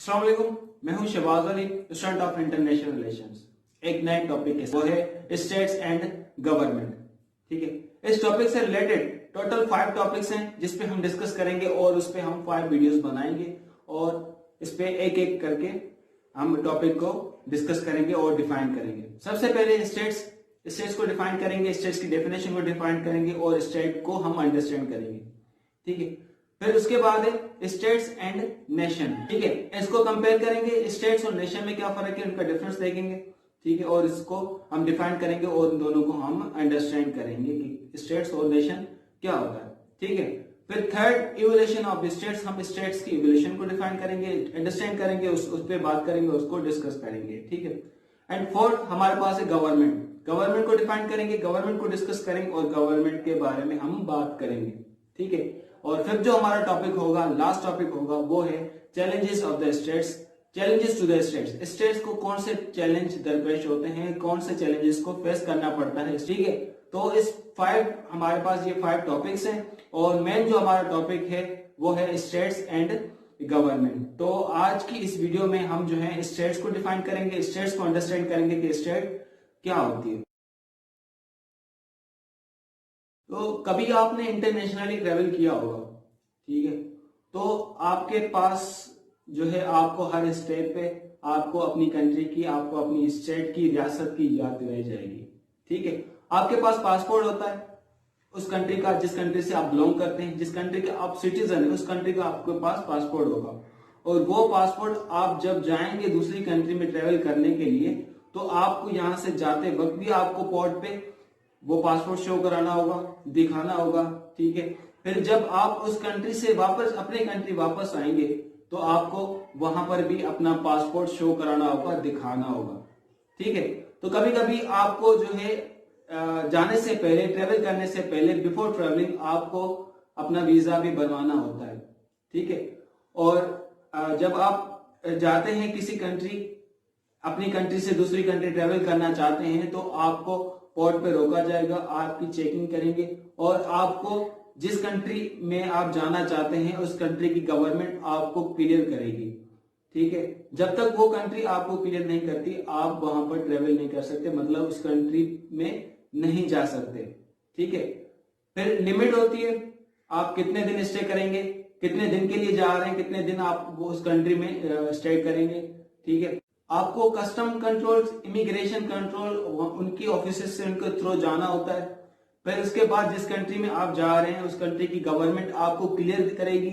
अस्सलाम वालेकुम, मैं हूं Shahbaz Ali, student of international relations. एक नए टॉपिक है, वो है स्टेट्स एंड गवर्नमेंट। ठीक है, इस टॉपिक से रिलेटेड टोटल 5 टॉपिक्स हैं जिसपे हम डिस्कस करेंगे और उस पे हम 5 वीडियोस बनाएंगे और इस पे एक एक करके हम टॉपिक को डिस्कस करेंगे और डिफाइन करेंगे। सबसे पहले स्टेट्स को डिफाइन करेंगे, स्टेट्स की डेफिनेशन को डिफाइन करेंगे और स्टेट को हम अंडरस्टैंड करेंगे। ठीक है, फिर उसके बाद है स्टेट्स एंड नेशन। ठीक है, इसको कंपेयर करेंगे, स्टेट्स और नेशन में क्या फर्क है, उनका डिफरेंस देखेंगे। ठीक है, और इसको हम डिफाइन करेंगे और उन दोनों को हम अंडरस्टैंड करेंगे कि स्टेट्स और नेशन क्या होता है। ठीक है, फिर थर्ड इवोल्यूशन ऑफ स्टेट्स, हम स्टेट्स की इवोल्यूशन को डिफाइन करेंगे, अंडरस्टैंड करेंगे, उस पर बात करेंगे, उसको डिस्कस करेंगे। ठीक है, एंड फोर्थ हमारे पास है गवर्नमेंट को डिफाइन करेंगे, गवर्नमेंट को डिस्कस करेंगे और गवर्नमेंट के बारे में हम बात करेंगे। ठीक है, और फिर जो हमारा टॉपिक होगा, लास्ट टॉपिक होगा, वो है challenges of the states, challenges to the states. States को कौन से चैलेंज दरपेश होते हैं, कौन से चैलेंजेस को फेस करना पड़ता है। ठीक है, तो इस 5 हमारे पास ये 5 टॉपिक्स हैं और मेन जो हमारा टॉपिक है वो है स्टेट्स एंड गवर्नमेंट। तो आज की इस वीडियो में हम जो है स्टेट्स को डिफाइन करेंगे, स्टेट्स को अंडरस्टैंड करेंगे कि स्टेट क्या होती है। तो कभी आपने इंटरनेशनली ट्रेवल किया होगा, ठीक है, तो आपके पास जो है आपको हर स्टेप पे आपको अपनी कंट्री की, आपको अपनी स्टेट की, रियासत की याद रह जाएगी। ठीक है, आपके पास पासपोर्ट होता है उस कंट्री का, जिस कंट्री से आप बिलोंग करते हैं, जिस कंट्री के आप सिटीजन है, उस कंट्री का आपके पास पासपोर्ट होगा और वो पासपोर्ट आप जब जाएंगे दूसरी कंट्री में ट्रेवल करने के लिए, तो आपको यहां से जाते वक्त भी आपको पोर्ट पे वो पासपोर्ट शो कराना होगा, दिखाना होगा। ठीक है, फिर जब आप उस कंट्री से वापस अपने कंट्री वापस आएंगे तो आपको वहां पर भी अपना पासपोर्ट शो कराना होगा, दिखाना होगा। ठीक है, तो कभी कभी आपको जो है जाने से पहले, ट्रेवल करने से पहले, बिफोर ट्रेवलिंग आपको अपना वीजा भी बनवाना होता है। ठीक है, और जब आप जाते हैं किसी कंट्री, अपनी कंट्री से दूसरी कंट्री ट्रेवल करना चाहते हैं, तो आपको पोर्ट पे रोका जाएगा, आपकी चेकिंग करेंगे और आपको जिस कंट्री में आप जाना चाहते हैं उस कंट्री की गवर्नमेंट आपको क्लियर करेगी। ठीक है, जब तक वो कंट्री आपको क्लियर नहीं करती आप वहां पर ट्रेवल नहीं कर सकते, मतलब उस कंट्री में नहीं जा सकते। ठीक है, फिर लिमिट होती है, आप कितने दिन स्टे करेंगे, कितने दिन के लिए जा रहे हैं, कितने दिन आप वो उस कंट्री में स्टे करेंगे। ठीक है, आपको कस्टम कंट्रोल, इमिग्रेशन कंट्रोल, उनकी ऑफिसेस से उनके थ्रू जाना होता है। फिर उसके बाद जिस कंट्री में आप जा रहे हैं उस कंट्री की गवर्नमेंट आपको क्लियर करेगी।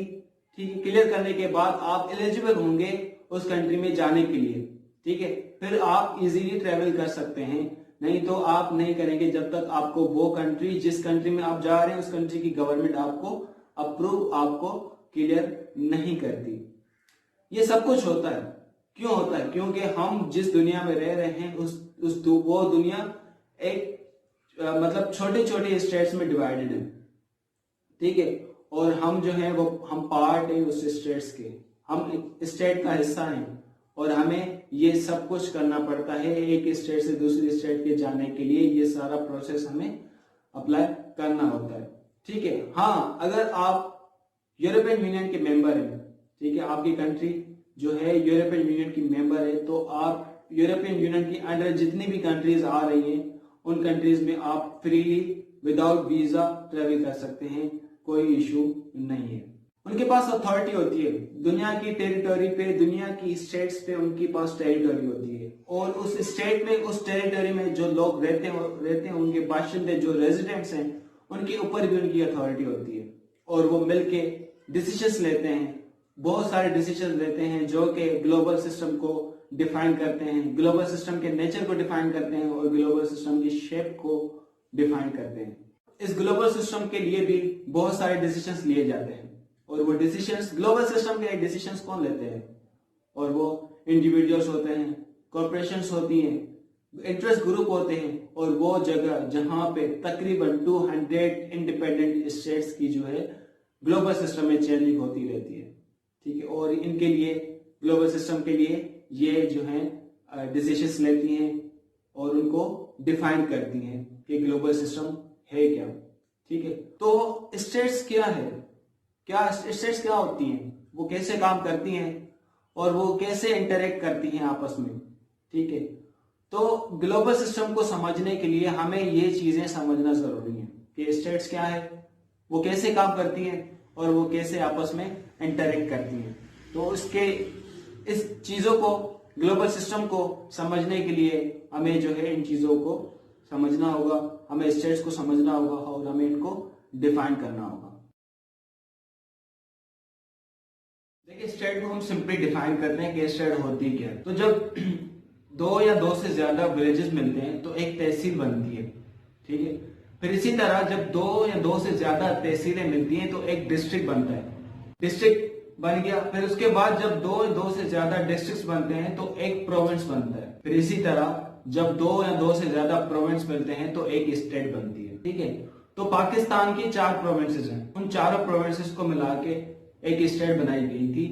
ठीक है, क्लियर करने के बाद आप एलिजिबल होंगे उस कंट्री में जाने के लिए। ठीक है, फिर आप इजीली ट्रेवल कर सकते हैं, नहीं तो आप नहीं करेंगे जब तक आपको वो कंट्री, जिस कंट्री में आप जा रहे हैं उस कंट्री की गवर्नमेंट आपको अप्रूव, आपको क्लियर नहीं करती। ये सब कुछ होता है, क्यों होता है? क्योंकि हम जिस दुनिया में रह रहे हैं वो दुनिया एक मतलब छोटे छोटे स्टेट्स में डिवाइडेड है। ठीक है, और हम जो है वो हम पार्ट है उस स्टेट्स के, हम स्टेट का हिस्सा हैं और हमें ये सब कुछ करना पड़ता है एक स्टेट से दूसरी स्टेट के जाने के लिए। ये सारा प्रोसेस हमें अप्लाई करना होता है। ठीक है, हाँ, अगर आप यूरोपियन यूनियन के मेंबर हैं, ठीक है, आपकी कंट्री जो है यूरोपियन यूनियन की मेंबर है, तो आप यूरोपियन यूनियन की अंडर जितनी भी कंट्रीज आ रही हैं उन कंट्रीज में आप फ्रीली विदाउट वीजा ट्रेवल कर सकते हैं, कोई इशू नहीं है। उनके पास अथॉरिटी होती है दुनिया की टेरिटरी पे, दुनिया की स्टेट्स पे उनके पास टेरिटरी होती है और उस स्टेट में, उस टेरिटरी में जो लोग रहते हैं उनके बाशिंदे, जो रेजिडेंट्स हैं, उनके ऊपर भी उनकी अथॉरिटी होती है और वो मिलके डिसीजंस लेते हैं, बहुत सारे डिसीजन लेते हैं जो कि ग्लोबल सिस्टम को डिफाइन करते हैं, ग्लोबल सिस्टम के नेचर को डिफाइन करते हैं और ग्लोबल सिस्टम की शेप को डिफाइन करते हैं। इस ग्लोबल सिस्टम के लिए भी बहुत सारे डिसीजंस लिए जाते हैं और वो डिसीजंस, ग्लोबल सिस्टम के डिसीजंस कौन लेते हैं? और वो इंडिविजुअल्स होते हैं, कॉर्पोरेशंस होती हैं, इंटरेस्ट ग्रुप होते हैं और वो जगह जहां पे तकरीबन 200 इंडिपेंडेंट स्टेट्स की जो है ग्लोबल सिस्टम में चेंजिंग होती रहती है। ठीक है, और इनके लिए, ग्लोबल सिस्टम के लिए ये जो है डिसीजंस लेती हैं और उनको डिफाइन करती हैं कि ग्लोबल सिस्टम है क्या। ठीक है, तो स्टेट्स क्या है, क्या स्टेट्स क्या होती हैं, वो कैसे काम करती हैं और वो कैसे इंटरेक्ट करती हैं आपस में। ठीक है, तो ग्लोबल सिस्टम को समझने के लिए हमें ये चीजें समझना जरूरी है कि स्टेट्स क्या है, वो कैसे काम करती हैं और वो कैसे आपस में इंटरेक्ट करती हैं। तो इस चीजों को, ग्लोबल सिस्टम को समझने के लिए हमें जो है इन चीजों को समझना होगा, हमें स्टेट्स को समझना होगा और हमें इनको डिफाइन करना होगा। देखिए, स्टेट को हम सिंपली डिफाइन करते हैं कि स्टेट होती क्या है। तो जब दो या दो से ज्यादा विलेजेस मिलते हैं तो एक तहसील बनती है। ठीक है, फिर इसी तरह जब दो या दो से ज्यादा तहसीलें मिलती हैं तो एक डिस्ट्रिक्ट बनता है। डिस्ट्रिक्ट बन गया, फिर उसके बाद जब दो से ज्यादा डिस्ट्रिक्ट्स बनते हैं तो एक प्रोविंस बनता है। फिर इसी तरह जब दो या दो से ज्यादा प्रोविंस मिलते हैं तो एक स्टेट बनती है। ठीक है, तो पाकिस्तान की 4 प्रोविंसेस हैं, उन चारों प्रोविंसेस को मिला के एक स्टेट बनाई गई थी,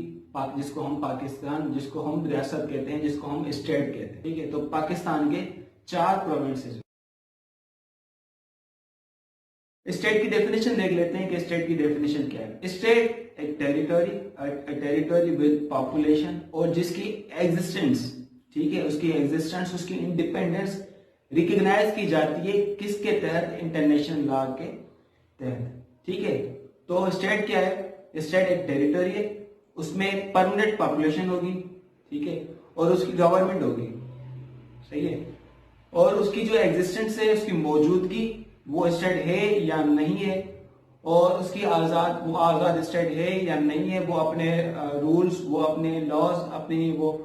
जिसको हम पाकिस्तान, जिसको हम रियासत कहते हैं, जिसको हम स्टेट कहते हैं। ठीक है, तो पाकिस्तान के 4 प्रोविंसेस। स्टेट की डेफिनेशन देख लेते हैं कि स्टेट की डेफिनेशन क्या है। स्टेट एक टेरिटरी विद पॉपुलेशन और जिसकी एग्जिस्टेंस, ठीक है, उसकी एग्जिस्टेंस, उसकी इंडिपेंडेंस रिकॉग्नाइज की जाती है किसके तहत? इंटरनेशनल लॉ के तहत। ठीक है, तो स्टेट क्या है? स्टेट एक टेरिटरी है, उसमें परमानेंट पॉपुलेशन होगी, ठीक है, और उसकी गवर्नमेंट होगी, सही है, और उसकी जो एग्जिस्टेंस है, उसकी मौजूदगी, वो स्टेट है या नहीं है, और उसकी वो आजाद स्टेट है या नहीं है, वो अपने रूल्स, वो अपने लॉज, अपनी वो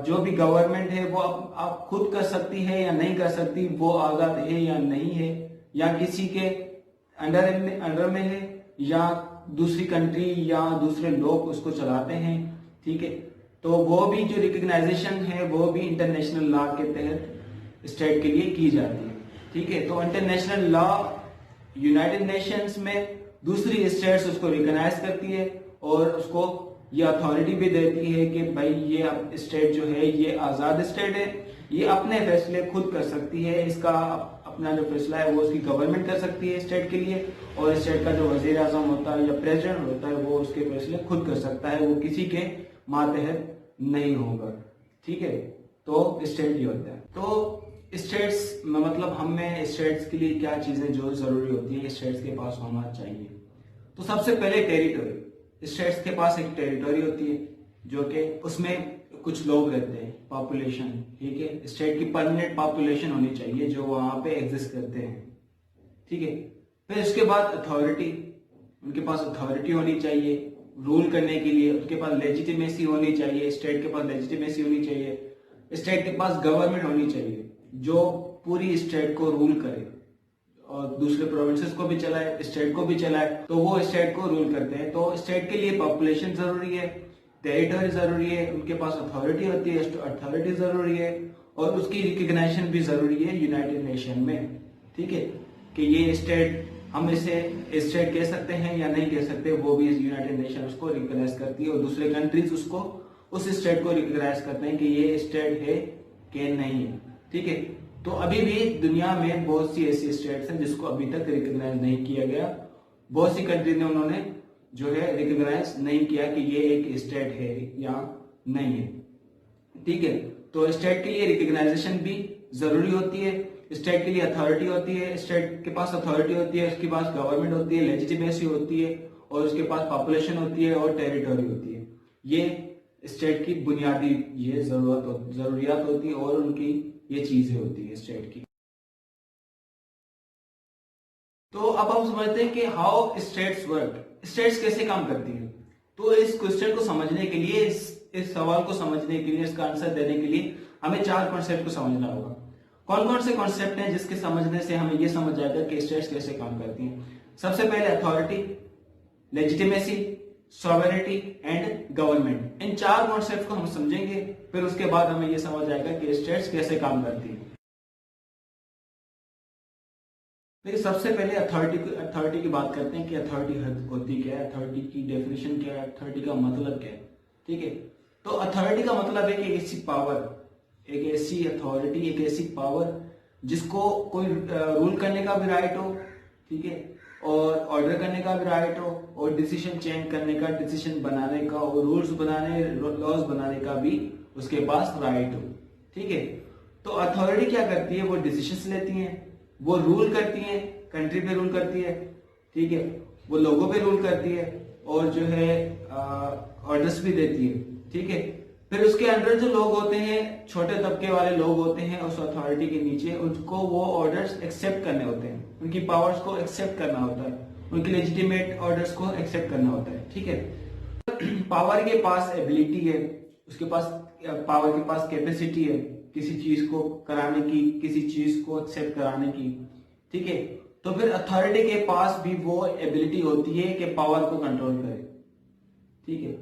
जो भी गवर्नमेंट है वो आप खुद कर सकती है या नहीं कर सकती, वो आजाद है या नहीं है, या किसी के अंडर में है, या दूसरी कंट्री या दूसरे लोग उसको चलाते हैं। ठीक है, तो वो भी जो रिकॉग्नाइजेशन है वो भी इंटरनेशनल लॉ के तहत स्टेट के लिए की जाती है। ठीक है, तो इंटरनेशनल लॉ यूनाइटेड नेशंस में दूसरी स्टेट्स उसको रिकॉग्नाइज करती है और उसको ये अथॉरिटी भी देती है कि भाई ये स्टेट जो है ये आजाद स्टेट है, ये अपने फैसले खुद कर सकती है, इसका अपना जो फैसला है वो उसकी गवर्नमेंट कर सकती है स्टेट के लिए, और स्टेट का जो वजीर आजम होता है या प्रेसिडेंट होता है वो उसके फैसले खुद कर सकता है, वो किसी के मातहत नहीं होगा। ठीक है, तो स्टेट ये होता है। तो स्टेट्स मतलब हमें स्टेट्स के लिए क्या चीजें जो जरूरी होती है स्टेट्स के पास होना चाहिए। तो सबसे पहले टेरिटरी। स्टेट्स के पास एक टेरिटरी होती है जो कि उसमें कुछ लोग रहते हैं, पॉपुलेशन। ठीक है, स्टेट की परमानेंट पॉपुलेशन होनी चाहिए जो वहां पे एग्जिस्ट करते हैं। ठीक है, फिर उसके बाद अथॉरिटी, उनके पास अथॉरिटी होनी चाहिए रूल करने के लिए, उसके पास लेजिटिमेसी होनी चाहिए, स्टेट के पास लेजिटिमेसी होनी चाहिए, स्टेट के पास गवर्नमेंट होनी चाहिए जो पूरी स्टेट को रूल करे और दूसरे प्रोविंसेस को भी चलाए, स्टेट को भी चलाए, तो वो स्टेट को रूल करते हैं। तो स्टेट के लिए पॉपुलेशन जरूरी है, टेरिटरी जरूरी है, उनके पास अथॉरिटी होती है, अथॉरिटी जरूरी है, और उसकी रिकॉग्नाइजेशन भी जरूरी है यूनाइटेड नेशन में। ठीक है, कि ये स्टेट, हम इसे स्टेट कह सकते हैं या नहीं कह सकते, वो भी यूनाइटेड नेशन उसको रिकॉग्नाइज करती है, और दूसरे कंट्रीज उसको, उस स्टेट को रिकॉग्नाइज करते हैं कि ये स्टेट है कि नहीं है। ठीक है, तो अभी भी दुनिया में बहुत सी ऐसी स्टेट्स हैं जिसको अभी तक रिकॉग्नाइज नहीं किया गया। बहुत सी कंट्री ने उन्होंने जो है रिकॉग्नाइज नहीं किया कि ये एक स्टेट है या नहीं है। ठीक है, तो स्टेट के लिए रिकॉग्नाइजेशन भी जरूरी होती है, स्टेट के लिए अथॉरिटी होती है, स्टेट के पास अथॉरिटी होती है, उसके पास गवर्नमेंट होती है, लेजिटिमेसी होती है, और उसके पास पॉपुलेशन होती है और टेरिटरी होती है। ये स्टेट की बुनियादी ये जरूरियात होती है और उनकी ये चीजें होती है स्टेट की। तो अब हम समझते हैं कि हाउ स्टेट्स वर्क, स्टेट्स कैसे काम करती हैं। तो इस क्वेश्चन को समझने के लिए, इस सवाल को समझने के लिए, इसका आंसर देने के लिए हमें 4 कॉन्सेप्ट को समझना होगा। कौन कौन से कॉन्सेप्ट हैं जिसके समझने से हमें यह समझ आएगा कि स्टेट्स कैसे काम करती हैं। सबसे पहले authority, legitimacy, sovereignty and government. In 4 concept को हम समझेंगे, फिर उसके बाद हमें यह समझ आएगा कि स्टेट्स कैसे काम करती हैं। देखिए, सबसे पहले अथॉरिटी की बात करते हैं कि अथॉरिटी होती क्या है, अथॉरिटी की डेफिनेशन क्या है, अथॉरिटी का मतलब क्या है। ठीक है, तो अथॉरिटी का मतलब है कि ऐसी पावर, एक ऐसी अथॉरिटी, एक ऐसी पावर जिसको कोई रूल करने का भी राइट हो, ठीक है, और ऑर्डर करने का भी राइट हो, और डिसीजन चेंज करने का, डिसीजन बनाने का, और रूल्स बनाने, लॉज बनाने का भी उसके पास राइट हो। ठीक है, तो अथॉरिटी क्या करती है, वो डिसीजंस लेती हैं, वो रूल करती हैं, कंट्री पे रूल करती है, ठीक है, वो लोगों पे रूल करती है, और जो है ऑर्डर्स भी देती है। ठीक है, फिर उसके अंडर जो लोग होते हैं, छोटे तबके वाले लोग होते हैं उस अथॉरिटी के नीचे, उनको वो ऑर्डर्स एक्सेप्ट करने होते हैं, उनकी पावर्स को एक्सेप्ट करना होता है, उनकी लेजिटिमेट ऑर्डर्स को एक्सेप्ट करना होता है। ठीक है, पावर के पास एबिलिटी है, उसके पास पावर के पास कैपेसिटी है किसी चीज को कराने की, किसी चीज को एक्सेप्ट कराने की। ठीक है, तो फिर अथॉरिटी के पास भी वो एबिलिटी होती है कि पावर को कंट्रोल करे। ठीक है,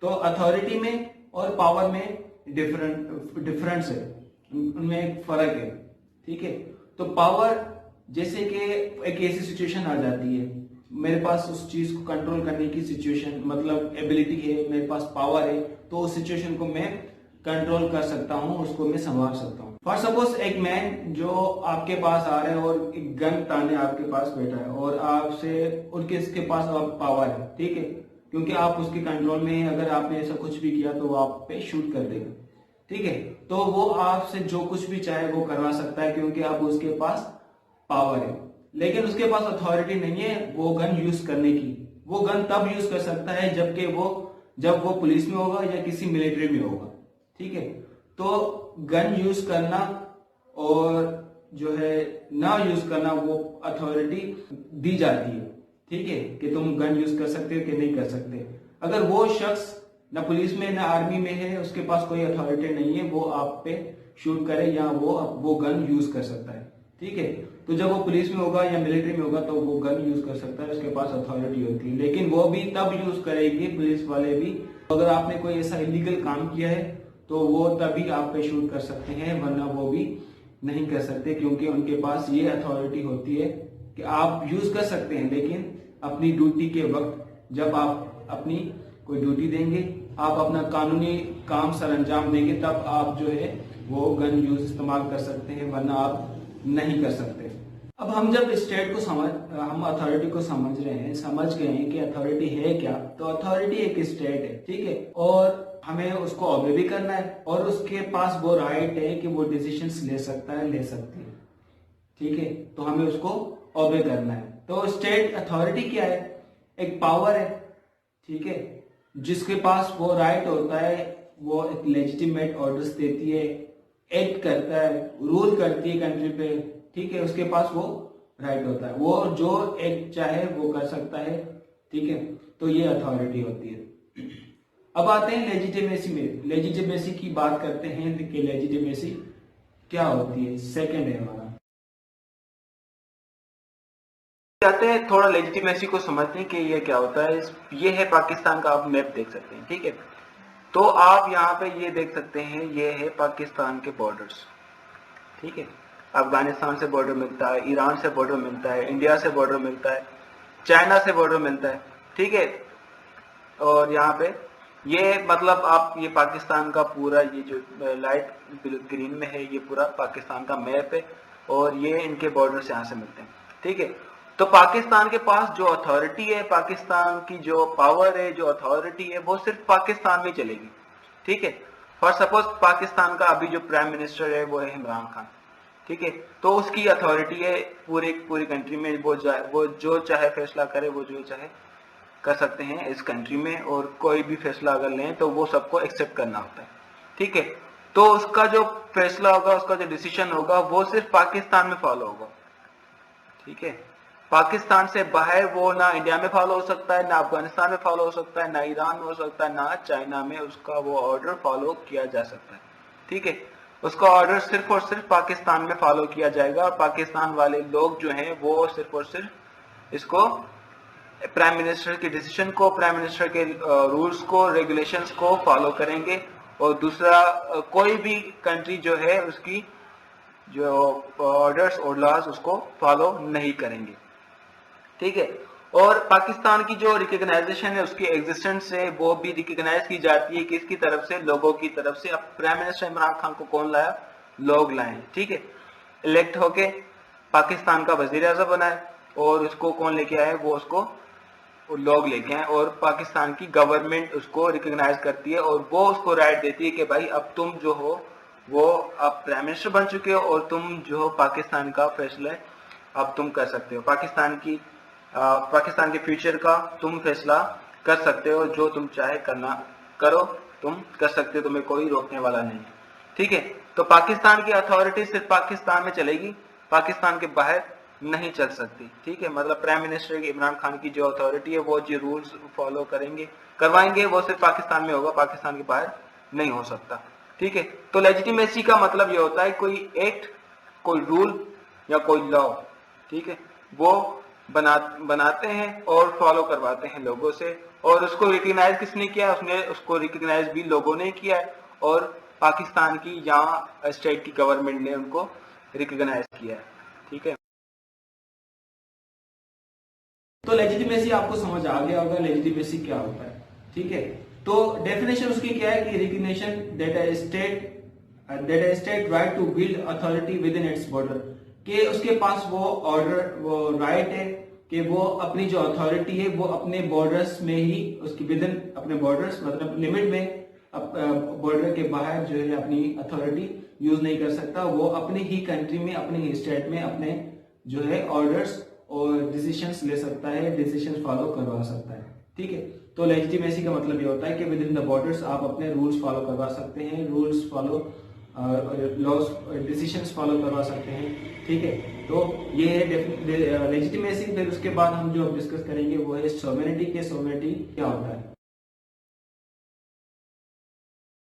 तो अथॉरिटी में और पावर में डिफरेंस है, उनमें एक फर्क है। ठीक है, तो पावर, जैसे कि एक ऐसी सिचुएशन आ जाती है, मेरे पास उस चीज को कंट्रोल करने की सिचुएशन, मतलब एबिलिटी है, मेरे पास पावर है, तो उस सिचुएशन को मैं कंट्रोल कर सकता हूं, उसको मैं संभाल सकता हूं। फॉर सपोज एक मैन जो आपके पास आ रहा है और एक गन ताने आपके पास बैठा है, और आपसे उनके इसके पास पावर है। ठीक है, क्योंकि आप उसके कंट्रोल में, अगर आपने ऐसा कुछ भी किया तो वो आप पे शूट कर देगा। ठीक है, तो वो आपसे जो कुछ भी चाहे वो करवा सकता है, क्योंकि आप उसके पास पावर है। लेकिन उसके पास अथॉरिटी नहीं है वो गन यूज करने की। वो गन तब यूज कर सकता है जब वो पुलिस में होगा या किसी मिलिट्री में होगा। ठीक है, तो गन यूज करना और जो है ना यूज करना, वो अथॉरिटी दी जाती है। ठीक है, कि तुम गन यूज कर सकते हो कि नहीं कर सकते। अगर वो शख्स ना पुलिस में ना आर्मी में है, उसके पास कोई अथॉरिटी नहीं है, वो आप पे शूट करे या वो गन यूज कर सकता है। ठीक है, तो जब वो पुलिस में होगा या मिलिट्री में होगा तो वो गन यूज कर सकता है, उसके पास अथॉरिटी होती है। लेकिन वो भी तब यूज करेगी पुलिस वाले भी, अगर आपने कोई ऐसा इलीगल काम किया है तो वो तभी आप पे शूट कर सकते हैं, वरना वो भी नहीं कर सकते, क्योंकि उनके पास ये अथॉरिटी होती है कि आप यूज कर सकते हैं, लेकिन अपनी ड्यूटी के वक्त, जब आप अपनी कोई ड्यूटी देंगे, आप अपना कानूनी काम सर अंजाम देंगे, तब आप जो है वो गन यूज इस्तेमाल कर सकते हैं, वरना आप नहीं कर सकते। अब हम जब स्टेट को हम अथॉरिटी को समझ रहे हैं, समझ गए हैं कि अथॉरिटी है क्या, तो अथॉरिटी एक स्टेट है। ठीक है, और हमें उसको ऑबे भी करना है, और उसके पास वो राइट है कि वो डिसीजंस ले सकता है, ले सकती है। ठीक है, तो हमें उसको ऑबे करना है। तो स्टेट अथॉरिटी क्या है, एक पावर है। ठीक है, जिसके पास वो राइट होता है, वो एक लेजिटिमेट ऑर्डर्स देती है, एक्ट करता है, रूल करती है कंट्री पे। ठीक है, उसके पास वो राइट होता है, वो जो एक्ट चाहे वो कर सकता है। ठीक है, तो ये अथॉरिटी होती है। अब आते हैं लेजिटिमेसी में। लेजिटिमेसी की बात करते हैं कि लेजिटिमेसी क्या होती है, सेकंड है हमारा। आते हैं थोड़ा लेजिटिमेसी को समझते हैं कि ये क्या होता है। ये है पाकिस्तान का, आप मैप देख सकते हैं। ठीक है, तो आप यहाँ पे ये देख सकते हैं, ये है पाकिस्तान के बॉर्डर्स। ठीक है, अफगानिस्तान से बॉर्डर मिलता है, ईरान से बॉर्डर मिलता है, इंडिया से बॉर्डर मिलता है, चाइना से बॉर्डर मिलता है। ठीक है, और यहाँ पे ये मतलब आप ये पाकिस्तान का पूरा, ये जो लाइट ग्रीन में है, ये पूरा पाकिस्तान का मैप है, और ये इनके बॉर्डर्स यहाँ से मिलते हैं। ठीक है, तो पाकिस्तान के पास जो अथॉरिटी है, पाकिस्तान की जो पावर है, जो अथॉरिटी है, वो सिर्फ पाकिस्तान में चलेगी। ठीक है, फॉर सपोज पाकिस्तान का अभी जो प्राइम मिनिस्टर है वो है इमरान खान। ठीक है, तो उसकी अथॉरिटी है पूरी कंट्री में, वो जो चाहे फैसला करे, वो जो चाहे कर सकते हैं इस कंट्री में, और कोई भी फैसला अगर लें तो वो सबको एक्सेप्ट करना होता है। ठीक है, तो उसका जो फैसला होगा, उसका जो डिसीजन होगा, वो सिर्फ पाकिस्तान में फॉलो होगा। ठीक है, पाकिस्तान से बाहर वो ना इंडिया में फॉलो हो सकता है, ना अफगानिस्तान में फॉलो हो सकता है, ना ईरान में हो सकता है, ना चाइना में उसका वो ऑर्डर फॉलो किया जा सकता है। ठीक है, उसका ऑर्डर सिर्फ और सिर्फ पाकिस्तान में फॉलो किया जाएगा, और पाकिस्तान वाले लोग जो हैं वो सिर्फ और सिर्फ इसको, प्राइम मिनिस्टर के डिसीजन को, प्राइम मिनिस्टर के रूल्स को, रेगुलेशंस को फॉलो करेंगे, और दूसरा कोई भी कंट्री जो है उसकी जो ऑर्डर्स और लॉज उसको फॉलो नहीं करेंगे। ठीक है, और पाकिस्तान की जो रिकॉग्नाइजेशन है, उसकी एग्जिस्टेंस है, वो भी रिकॉग्नाइज की जाती है किसकी तरफ से, लोगों की तरफ से। अब प्राइम मिनिस्टर इमरान खान को कौन लाया, लोग लाए। ठीक है, इलेक्ट होके पाकिस्तान का वजीर आज़म बना है, और उसको कौन लेके आए, वो उसको लोग लेके आए और पाकिस्तान की गवर्नमेंट उसको रिकॉग्नाइज करती है और वो उसको राइट देती है कि भाई अब तुम जो हो वो अब प्राइम मिनिस्टर बन चुके हो और तुम जो हो पाकिस्तान का फैसला अब तुम कर सकते हो, पाकिस्तान के फ्यूचर का तुम फैसला कर सकते हो, जो तुम चाहे करना करो, तुम कर सकते हो, तुम्हें कोई रोकने वाला नहीं। ठीक है, तो पाकिस्तान की अथॉरिटी सिर्फ पाकिस्तान में चलेगी, पाकिस्तान के बाहर नहीं चल सकती। ठीक है, मतलब प्राइम मिनिस्टर इमरान खान की जो अथॉरिटी है वो जो रूल्स फॉलो करवाएंगे वो सिर्फ पाकिस्तान में होगा, पाकिस्तान के बाहर नहीं हो सकता। ठीक है, तो लेजिटिमेसी का मतलब ये होता है कोई एक्ट, कोई रूल या कोई लॉ, ठीक है, वो बनाते हैं और फॉलो करवाते हैं लोगों से, और उसको रिकग्नाइज किसने किया, उसको रिकग्नाइज भी लोगों ने किया है और पाकिस्तान की यहाँ स्टेट की गवर्नमेंट ने उनको रिकग्नाइज किया है। ठीक है, तो लेजिटिमेसी आपको समझ आ गया होगा लेजिटिमेसी क्या होता है। ठीक है, तो डेफिनेशन उसकी क्या है कि recognition that a state right to build authority within its border, कि उसके पास वो राइट है कि वो अपनी जो अथॉरिटी है वो अपने बॉर्डर्स में ही, उसकी विद इन अपने बॉर्डर्स मतलब लिमिट में, बॉर्डर के बाहर जो है अपनी अथॉरिटी यूज नहीं कर सकता। वो अपनी ही कंट्री में, अपने ही स्टेट में अपने जो है ऑर्डर्स और डिसीजंस ले सकता है, डिसीजंस फॉलो करवा सकता है। ठीक है, तो लेजिटिमेसी का मतलब ये होता है कि विद इन द बॉर्डर्स आप अपने रूल्स फॉलो करवा सकते हैं, rules follow, laws, decisions follow करवा सकते हैं। ठीक है, तो ये है लेजिटिमेसी। फिर उसके बाद हम जो डिस्कस करेंगे वो है सोवेरेनिटी के सोवेरेनिटी क्या होता है।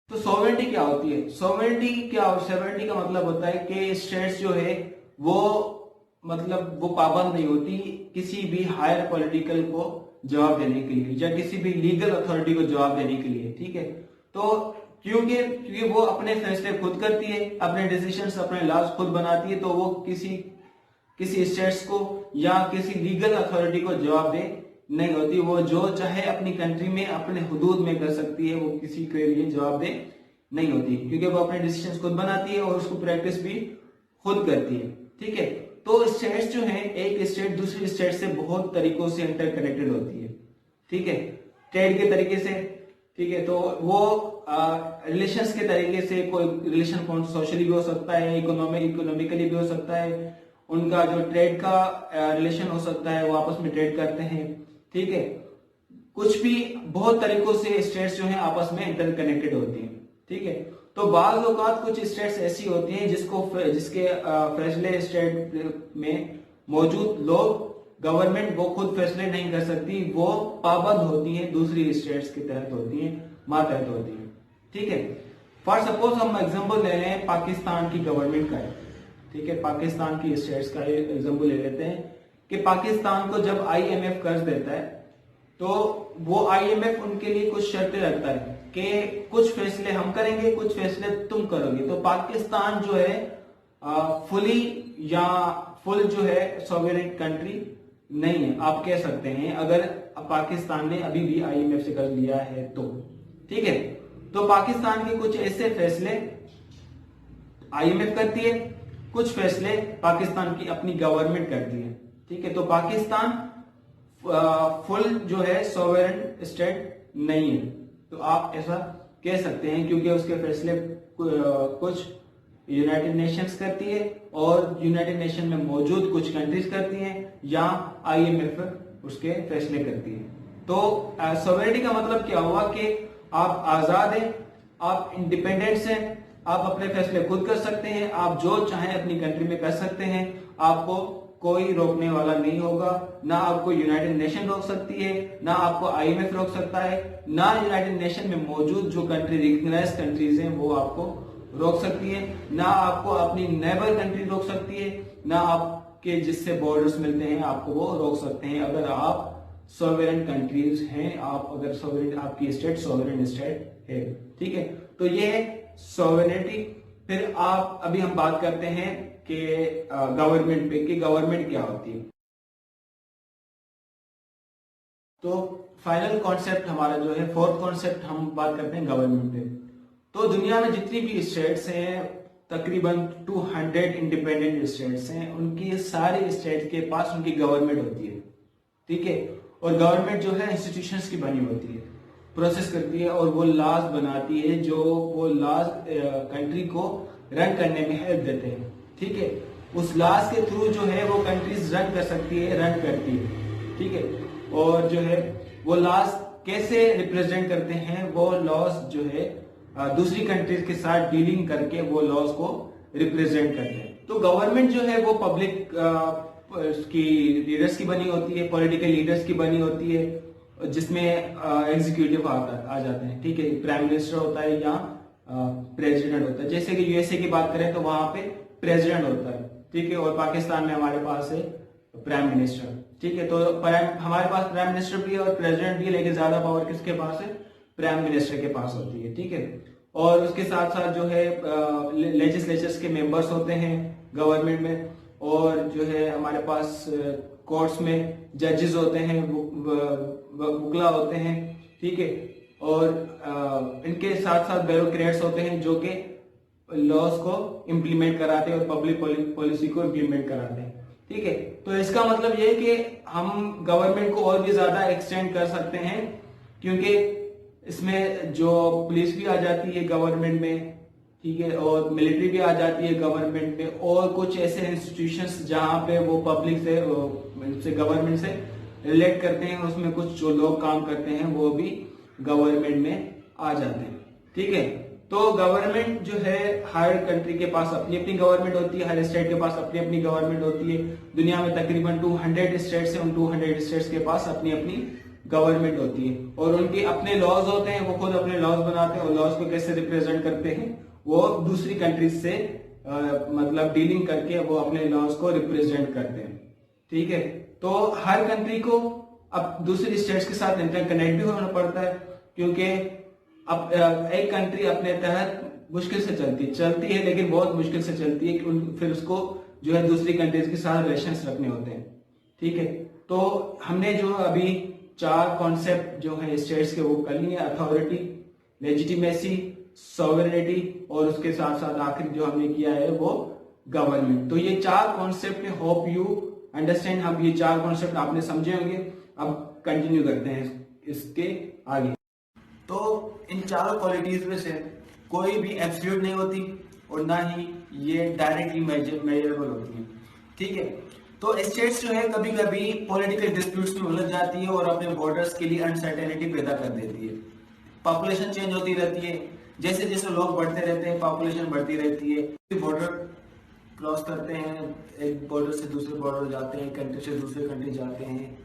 तो सोवेरेनिटी क्या होती है? सोवेरेनिटी का मतलब होता है कि स्टेट्स जो है वो मतलब वो पाबंद नहीं होती किसी भी हायर पॉलिटिकल को जवाब देने के लिए या किसी भी लीगल अथॉरिटी को जवाब देने के लिए। ठीक है, तो क्योंकि वो अपने फैसले खुद करती है, अपने डिसीजंस, अपने लॉज खुद बनाती है, तो वो किसी स्टेट्स को या किसी लीगल अथॉरिटी को जवाब दे नहीं होती। वो जो चाहे अपनी कंट्री में अपने हुदूद में कर सकती है, वो किसी के लिए जवाब दे नहीं होती, क्योंकि वो अपने डिसीजंस खुद बनाती है और उसको प्रैक्टिस भी खुद करती है। ठीक है, तो स्टेट्स जो है, एक स्टेट दूसरी स्टेट से बहुत तरीकों से इंटरकनेक्टेड होती है। ठीक है, ट्रेड के तरीके से, ठीक है, तो वो रिलेशंस के तरीके से, कोई रिलेशन सोशली भी हो सकता है, इकोनॉमिकली भी हो सकता है, उनका जो ट्रेड का रिलेशन हो सकता है, वो आपस में ट्रेड करते हैं। ठीक है, कुछ भी बहुत तरीकों से स्टेट्स जो है आपस में इंटरकनेक्टेड होती हैं। ठीक है, तो बाज़ औक़ात कुछ स्टेट्स ऐसी होती हैं जिसके फैसले स्टेट में मौजूद लोग, गवर्नमेंट वो खुद फैसले नहीं कर सकती, वो पाबंद होती हैं, दूसरी स्टेट्स के तहत होती हैं, मातहत होती हैं। ठीक है, फॉर सपोज हम एग्जांपल ले लें पाकिस्तान की गवर्नमेंट का। ठीक है, पाकिस्तान की स्टेट्स का एग्जांपल ले लेते हैं कि पाकिस्तान को जब IMF कर्ज देता है तो वो IMF उनके लिए कुछ शर्तें रखता है कि कुछ फैसले हम करेंगे, कुछ फैसले तुम करोगे। तो पाकिस्तान जो है फुली या फुल जो है सॉवरेन कंट्री नहीं है, आप कह सकते हैं, अगर पाकिस्तान ने अभी भी IMF से कर्ज लिया है तो। ठीक है, तो पाकिस्तान के कुछ ऐसे फैसले IMF करती है, कुछ फैसले पाकिस्तान की अपनी गवर्नमेंट करती है। ठीक है, तो पाकिस्तान फुल जो है सॉवरेन स्टेट नहीं है, तो आप ऐसा कह सकते हैं, क्योंकि उसके फैसले कुछ यूनाइटेड नेशंस करती है और यूनाइटेड नेशन में मौजूद कुछ कंट्रीज करती हैं, या IMF उसके फैसले करती है। तो सॉवरेनिटी का मतलब क्या हुआ कि आप आजाद हैं, आप इंडिपेंडेंट्स हैं, आप अपने फैसले खुद कर सकते हैं, आप जो चाहें अपनी कंट्री में कर सकते हैं, आपको कोई रोकने वाला नहीं होगा। ना आपको यूनाइटेड नेशन रोक सकती है, ना आपको IMF रोक सकता है, ना यूनाइटेड नेशन में मौजूद जो कंट्री रिकग्नाइज्ड कंट्रीज हैं वो आपको रोक सकती है, ना आपको अपनी नेबर कंट्री रोक सकती है, ना आपके जिससे बॉर्डर्स मिलते हैं आपको वो रोक सकते हैं, अगर आप सॉवरेन कंट्रीज हैं, आप अगर सॉवरेन, आपकी स्टेट सॉवरेन स्टेट है। ठीक है, तो ये है सॉवरेनिटी। फिर आप अभी हम बात करते हैं कि गवर्नमेंट पे, कि गवर्नमेंट क्या होती है। तो फाइनल कॉन्सेप्ट हमारा जो है, फोर्थ कॉन्सेप्ट हम बात करते हैं गवर्नमेंट पे। तो दुनिया में जितनी भी स्टेट्स हैं तकरीबन 200 इंडिपेंडेंट स्टेट्स हैं, उनकी सारे स्टेट के पास उनकी गवर्नमेंट होती है, ठीक है। और गवर्नमेंट जो है इंस्टीट्यूशंस की बनी होती है, प्रोसेस करती है और वो लॉज बनाती है, जो वो लॉज कंट्री को रन करने में हेल्प देते हैं, ठीक है। उस लॉज के थ्रू जो है वो कंट्रीज रन कर सकती है, रन करती है, ठीक है। और जो है वो लॉज कैसे रिप्रेजेंट करते हैं, वो लॉज जो है दूसरी कंट्रीज के साथ डीलिंग करके वो लॉज को रिप्रेजेंट करते हैं। तो गवर्नमेंट जो है वो पब्लिक की लीडर्स की बनी होती है, पॉलिटिकल लीडर्स की बनी होती है, जिसमें एग्जीक्यूटिव आ जाते हैं, ठीक है। प्राइम मिनिस्टर होता है या प्रेसिडेंट होता है। जैसे कि यूएसए की बात करें तो वहां पे प्रेसिडेंट होता है, ठीक है। और पाकिस्तान में हमारे पास है प्राइम मिनिस्टर, ठीक है। तो हमारे पास प्राइम मिनिस्टर भी है और प्रेसिडेंट भी है, लेकिन ज्यादा पावर किसके पास है? प्राइम मिनिस्टर के पास होती है, ठीक है। और उसके साथ साथ जो है लेजिस्लेचर्स के मेंबर्स होते हैं गवर्नमेंट में, और जो है हमारे पास कोर्ट्स में जजेस होते हैं, वकील होते हैं, ठीक है। और इनके साथ साथ ब्यूरोक्रेट्स होते हैं जो कि लॉज को इम्प्लीमेंट कराते हैं और पब्लिक पॉलिसी को इम्प्लीमेंट कराते हैं, ठीक है। तो इसका मतलब ये है कि हम गवर्नमेंट को और भी ज्यादा एक्सटेंड कर सकते हैं, क्योंकि इसमें जो पुलिस भी आ जाती है गवर्नमेंट में, ठीक है, और मिलिट्री भी आ जाती है गवर्नमेंट में, और कुछ ऐसे इंस्टीट्यूशंस जहां पे वो पब्लिक से गवर्नमेंट से रिलेट करते हैं, उसमें कुछ जो लोग काम करते हैं वो भी गवर्नमेंट में आ जाते हैं, ठीक है। तो गवर्नमेंट जो है हर कंट्री के पास अपनी अपनी गवर्नमेंट होती है, हर स्टेट के पास अपनी अपनी गवर्नमेंट होती है। दुनिया में तकरीबन 200 स्टेट्स हैं, उन 200 स्टेट्स के पास अपनी अपनी गवर्नमेंट होती है, और उनके अपने लॉज होते हैं, वो खुद अपने लॉज बनाते हैं, और लॉज को कैसे रिप्रेजेंट करते हैं, वो दूसरी कंट्रीज से मतलब डीलिंग करके वो अपने लॉज को रिप्रेजेंट करते हैं, ठीक है। तो हर कंट्री को अब दूसरी स्टेट्स के साथ इंटरकनेक्ट भी होना पड़ता है, क्योंकि अब एक कंट्री अपने तहत मुश्किल से चलती है, लेकिन बहुत मुश्किल से चलती है कि फिर उसको जो है दूसरी कंट्रीज के साथ रिलेशंस रखने होते हैं, ठीक है। तो हमने जो अभी 4 कॉन्सेप्ट जो है स्टेट्स के वो कर लिए, अथॉरिटी, लेजिटिमेसी, सॉवरेनिटी, और उसके साथ साथ आखिर जो हमने किया है वो गवर्नमेंट। तो ये 4 कॉन्सेप्ट है, होप यू अंडरस्टैंड। हम ये 4 कॉन्सेप्ट आपने समझे होंगे। अब कंटिन्यू करते हैं इसके आगे। तो इन चारों क्वालिटीज में से कोई भी एब्सोल्यूट नहीं होती, और ना ही ये डायरेक्टली मेजरेबल होती है, ठीक है। तो स्टेट्स जो है कभी कभी पॉलिटिकल डिस्प्यूट्स में उलझ जाती है और अपने बॉर्डर्स के लिए अनसर्टेनिटी पैदा कर देती है। पॉपुलेशन चेंज होती रहती है, जैसे जैसे लोग बढ़ते रहते हैं पॉपुलेशन बढ़ती रहती है। बॉर्डर क्रॉस करते हैं, एक बॉर्डर से दूसरे बॉर्डर जाते हैं, कंट्री से दूसरे कंट्री जाते हैं।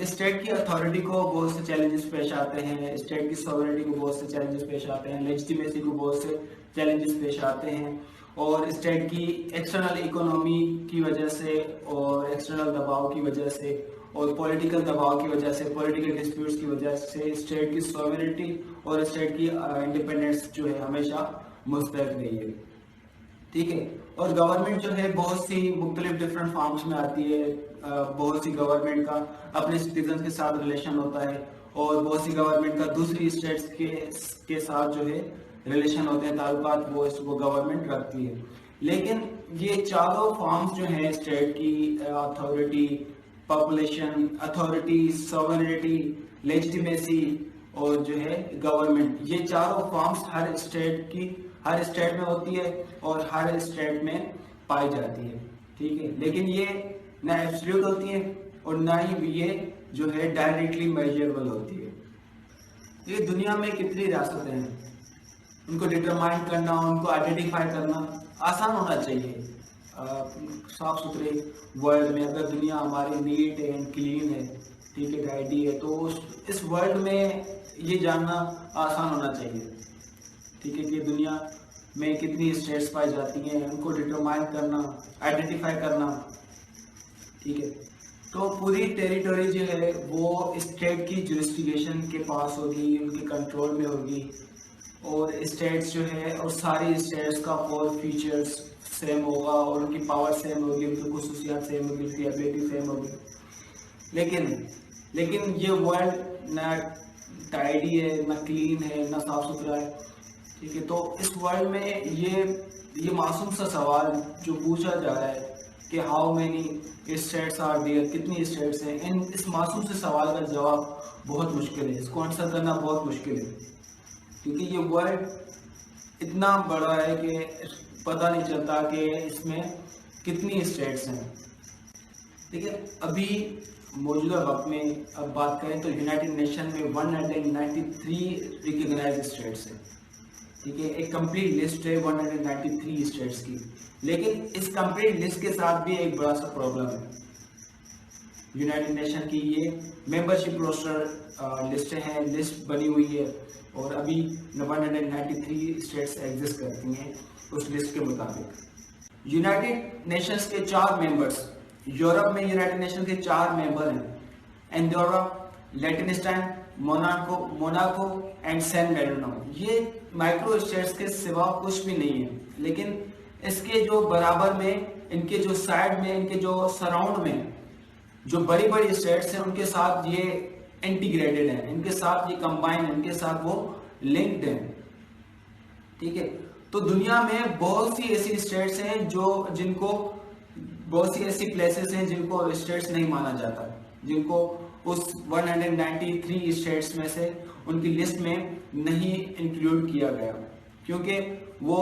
स्टेट की अथॉरिटी को बहुत से चैलेंजेस पेश आते हैं, स्टेट की सॉवरेनिटी को बहुत से चैलेंजेस पेश आते हैं, लेजिटिमेसी को बहुत से चैलेंजेस पेश आते हैं, और स्टेट की एक्सटर्नल इकोनॉमी की वजह से, और एक्सटर्नल दबाव की वजह से, और पॉलिटिकल दबाव की वजह से, पॉलिटिकल डिस्प्यूट्स की वजह से स्टेट की सॉवरेनिटी और स्टेट की इंडिपेंडेंस जो है हमेशा मुस्तैद रही है, ठीक है। और गवर्नमेंट जो है बहुत सी मुख्तलिफ डिफरेंट फॉर्म्स में आती है। बहुत सी गवर्नमेंट का अपने सिटीजन के साथ रिलेशन होता है, और बहुत सी गवर्नमेंट का दूसरी स्टेट्स के साथ जो है रिलेशन होते हैं, ताल्लुकात वो गवर्नमेंट रखती है। लेकिन ये चारों फॉर्म्स जो हैं स्टेट की, authority, population authority, sovereignty, legitimacy और जो है गवर्नमेंट, ये चारों फॉर्म्स हर स्टेट में होती है और हर स्टेट में पाई जाती है, ठीक है। लेकिन ये ना एब्सोल्यूट होती है और ना ही ये जो है डायरेक्टली मेजरेबल होती है। ये दुनिया में कितनी रियासतें हैं, उनको डिटरमाइन करना, उनको आइडेंटिफाई करना आसान होना चाहिए। साफ सुथरे वर्ल्ड में अगर दुनिया हमारी नीट एंड क्लीन है, ठीक है, टाइडी है, तो इस वर्ल्ड में ये जानना आसान होना चाहिए, ठीक है, कि दुनिया में कितनी स्टेट्स पाई जाती हैं, उनको डिटरमाइन करना, आइडेंटिफाई करना, ठीक है। तो पूरी टेरिटरी जो है वो स्टेट की जुरिस्डिक्शन के पास होगी, उनके कंट्रोल में होगी, और स्टेट्स जो है और सारी स्टेट्स का कोर फीचर्स सेम होगा, और उनकी पावर सेम होगी, उनकी खुसूसियात सेम होगी, उनकी एबिलिटी सेम होगी। लेकिन ये वर्ल्ड ना टाइडी है, ना क्लीन है, ना साफ सुथरा है, ठीक है। तो इस वर्ल्ड में ये ये मासूम सा सवाल जो पूछा जा रहा है कि how many states are there, कितनी स्टेट्स हैं, इस मासूम से सवाल का जवाब बहुत मुश्किल है, इसको आंसर करना बहुत मुश्किल है, क्योंकि ये वर्ल्ड इतना बड़ा है कि पता नहीं चलता कि इसमें कितनी स्टेट्स हैं। ठीक है, अभी मौजूदा वक्त में अब बात करें तो यूनाइटेड नेशन में 193 रिकग्नाइज्ड स्टेट्स हैं। ठीक है, एक कंप्लीट लिस्ट है 193 स्टेट्स की, लेकिन इस कंप्लीट लिस्ट के साथ भी एक बड़ा सा प्रॉब्लम है। यूनाइटेड नेशन की ये मेंबरशिप रोस्टर लिस्ट बनी हुई है और अभी 193 स्टेट्स एग्जिस्ट करती हैं उस लिस्ट के मुताबिक। यूनाइटेड नेशंस के 4 मेंबर्स, यूरोप में यूनाइटेड नेशन के 4 मेंबर हैं, एंडोरा, लिechtenstein, मोनाको एंड सैन मेरिनो। ये माइक्रो स्टेट्स के सिवा कुछ भी नहीं है, लेकिन इसके जो बराबर में, इनके जो साइड में, इनके जो सराउंड में जो बड़ी बड़ी स्टेट्स हैं उनके साथ ये इंटीग्रेटेड हैं, इनके साथ ये कंबाइन है, इनके साथ वो लिंक्ड हैं। ठीक है, तो दुनिया में बहुत सी ऐसी स्टेट्स हैं जिनको बहुत सी ऐसी प्लेसेस हैं जिनको स्टेट्स नहीं माना जाता, जिनको उस 193 स्टेट्स में से उनकी लिस्ट में नहीं इंक्लूड किया गया, क्योंकि वो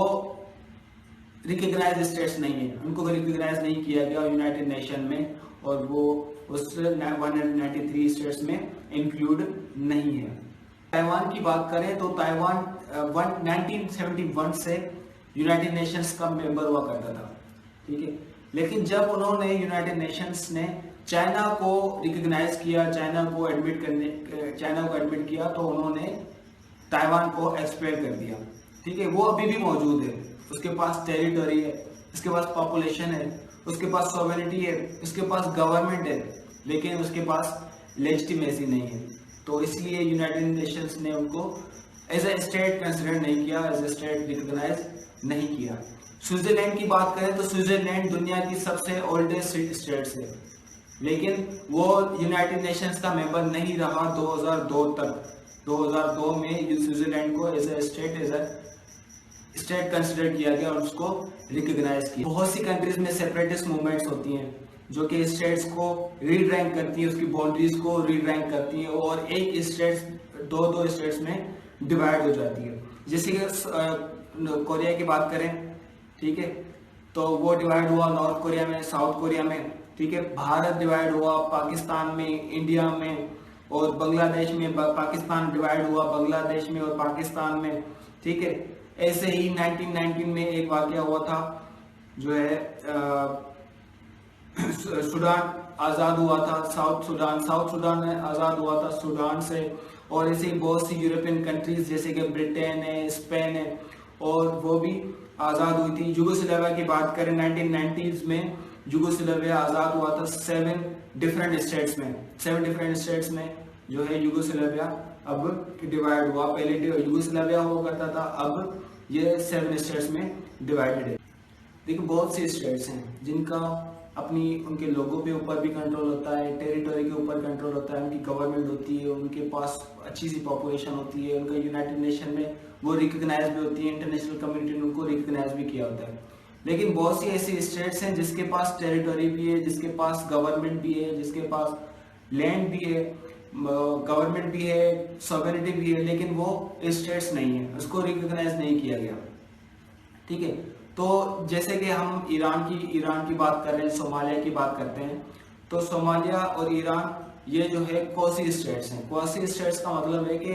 रिकग्नाइज्ड स्टेट्स नहीं है, उनको रिकग्नाइज नहीं किया गया यूनाइटेड नेशन में, और वो उस 193 स्टेट्स में इंक्लूड नहीं है। ताइवान की बात करें तो ताइवान 1971 से यूनाइटेड नेशंस का मेंबर हुआ करता था। ठीक है, लेकिन जब उन्होंने यूनाइटेड नेशंस ने चाइना को रिकग्नाइज किया, चाइना को एडमिट किया, तो उन्होंने ताइवान को एक्सपेल कर दिया। ठीक है, वो अभी भी मौजूद है, उसके पास टेरिटरी है, उसके पास पॉपुलेशन है, उसके पास सॉवरेनिटी है, उसके पास गवर्नमेंट है, लेकिन उसके पास लेजिटिमेसी नहीं है। तो इसलिए यूनाइटेड नेशंस ने उनको एज ए स्टेट कंसिडर नहीं किया, एज ए स्टेट रिकग्नाइज नहीं किया। स्विट्जरलैंड की बात करें तो स्विट्जरलैंड दुनिया की सबसे ओल्डेस्ट स्टेट है, लेकिन वो यूनाइटेड नेशंस का मेंबर नहीं रहा 2002 तक। 2002 में स्विट्जरलैंड को एज ए स्टेट कंसिडर किया गया और उसको रिकग्नाइज किया। बहुत सी कंट्रीज में सेपरेटिस्ट मूवमेंट्स होती हैं जो कि स्टेट्स को रीरैंक करती है, उसकी बाउंड्रीज को रीरैंक करती है, और एक स्टेट्स दो स्टेट्स में डिवाइड हो जाती है। जैसे कि कोरिया की बात करें, ठीक है, तो वो डिवाइड हुआ नॉर्थ कोरिया में, साउथ कोरिया में। ठीक है, भारत डिवाइड हुआ पाकिस्तान में, इंडिया में और बांग्लादेश में। पाकिस्तान डिवाइड हुआ बांग्लादेश में और पाकिस्तान में। ठीक है, ऐसे ही 1919 में एक वाकया हुआ था, जो है सूडान आजाद हुआ था, साउथ सूडान आजाद हुआ था सूडान से। और ऐसे ही बहुत सी यूरोपियन कंट्रीज जैसे कि ब्रिटेन है, स्पेन है, और वो भी आजाद हुई थी। यूगोस्लाविया की बात करें 1990s में यूगोस्लाविया आजाद हुआ था 7 डिफरेंट स्टेट्स में जो है यूगोस्लाविया अब डिवाइड हुआ। पहले यूगोस्लाविया हुआ करता था, अब ये 7 स्टेट्स में डिवाइडेड है। देखिए, बहुत सी स्टेट्स हैं जिनका अपनी उनके लोगों पे ऊपर भी कंट्रोल होता है, टेरिटरी के ऊपर कंट्रोल होता है, उनकी गवर्नमेंट होती है, उनके पास अच्छी सी पॉपुलेशन होती है, उनका यूनाइटेड नेशन में वो रिकग्नाइज भी होती है, इंटरनेशनल कम्युनिटी ने उनको रिकग्नाइज भी किया होता है। लेकिन बहुत सी ऐसी स्टेट्स हैं जिसके पास टेरिटरी भी है, जिसके पास गवर्नमेंट भी है, जिसके पास लैंड भी है, गवर्नमेंट भी है, सॉवरेनिटी भी है, लेकिन वो स्टेट्स नहीं है, उसको रिकग्नाइज नहीं किया गया। ठीक है, तो जैसे कि हम ईरान की बात कर रहे हैं, सोमालिया की बात करते हैं, तो सोमालिया और ईरान ये जो है क्वासी स्टेट्स हैं। क्वासी स्टेट्स का मतलब है कि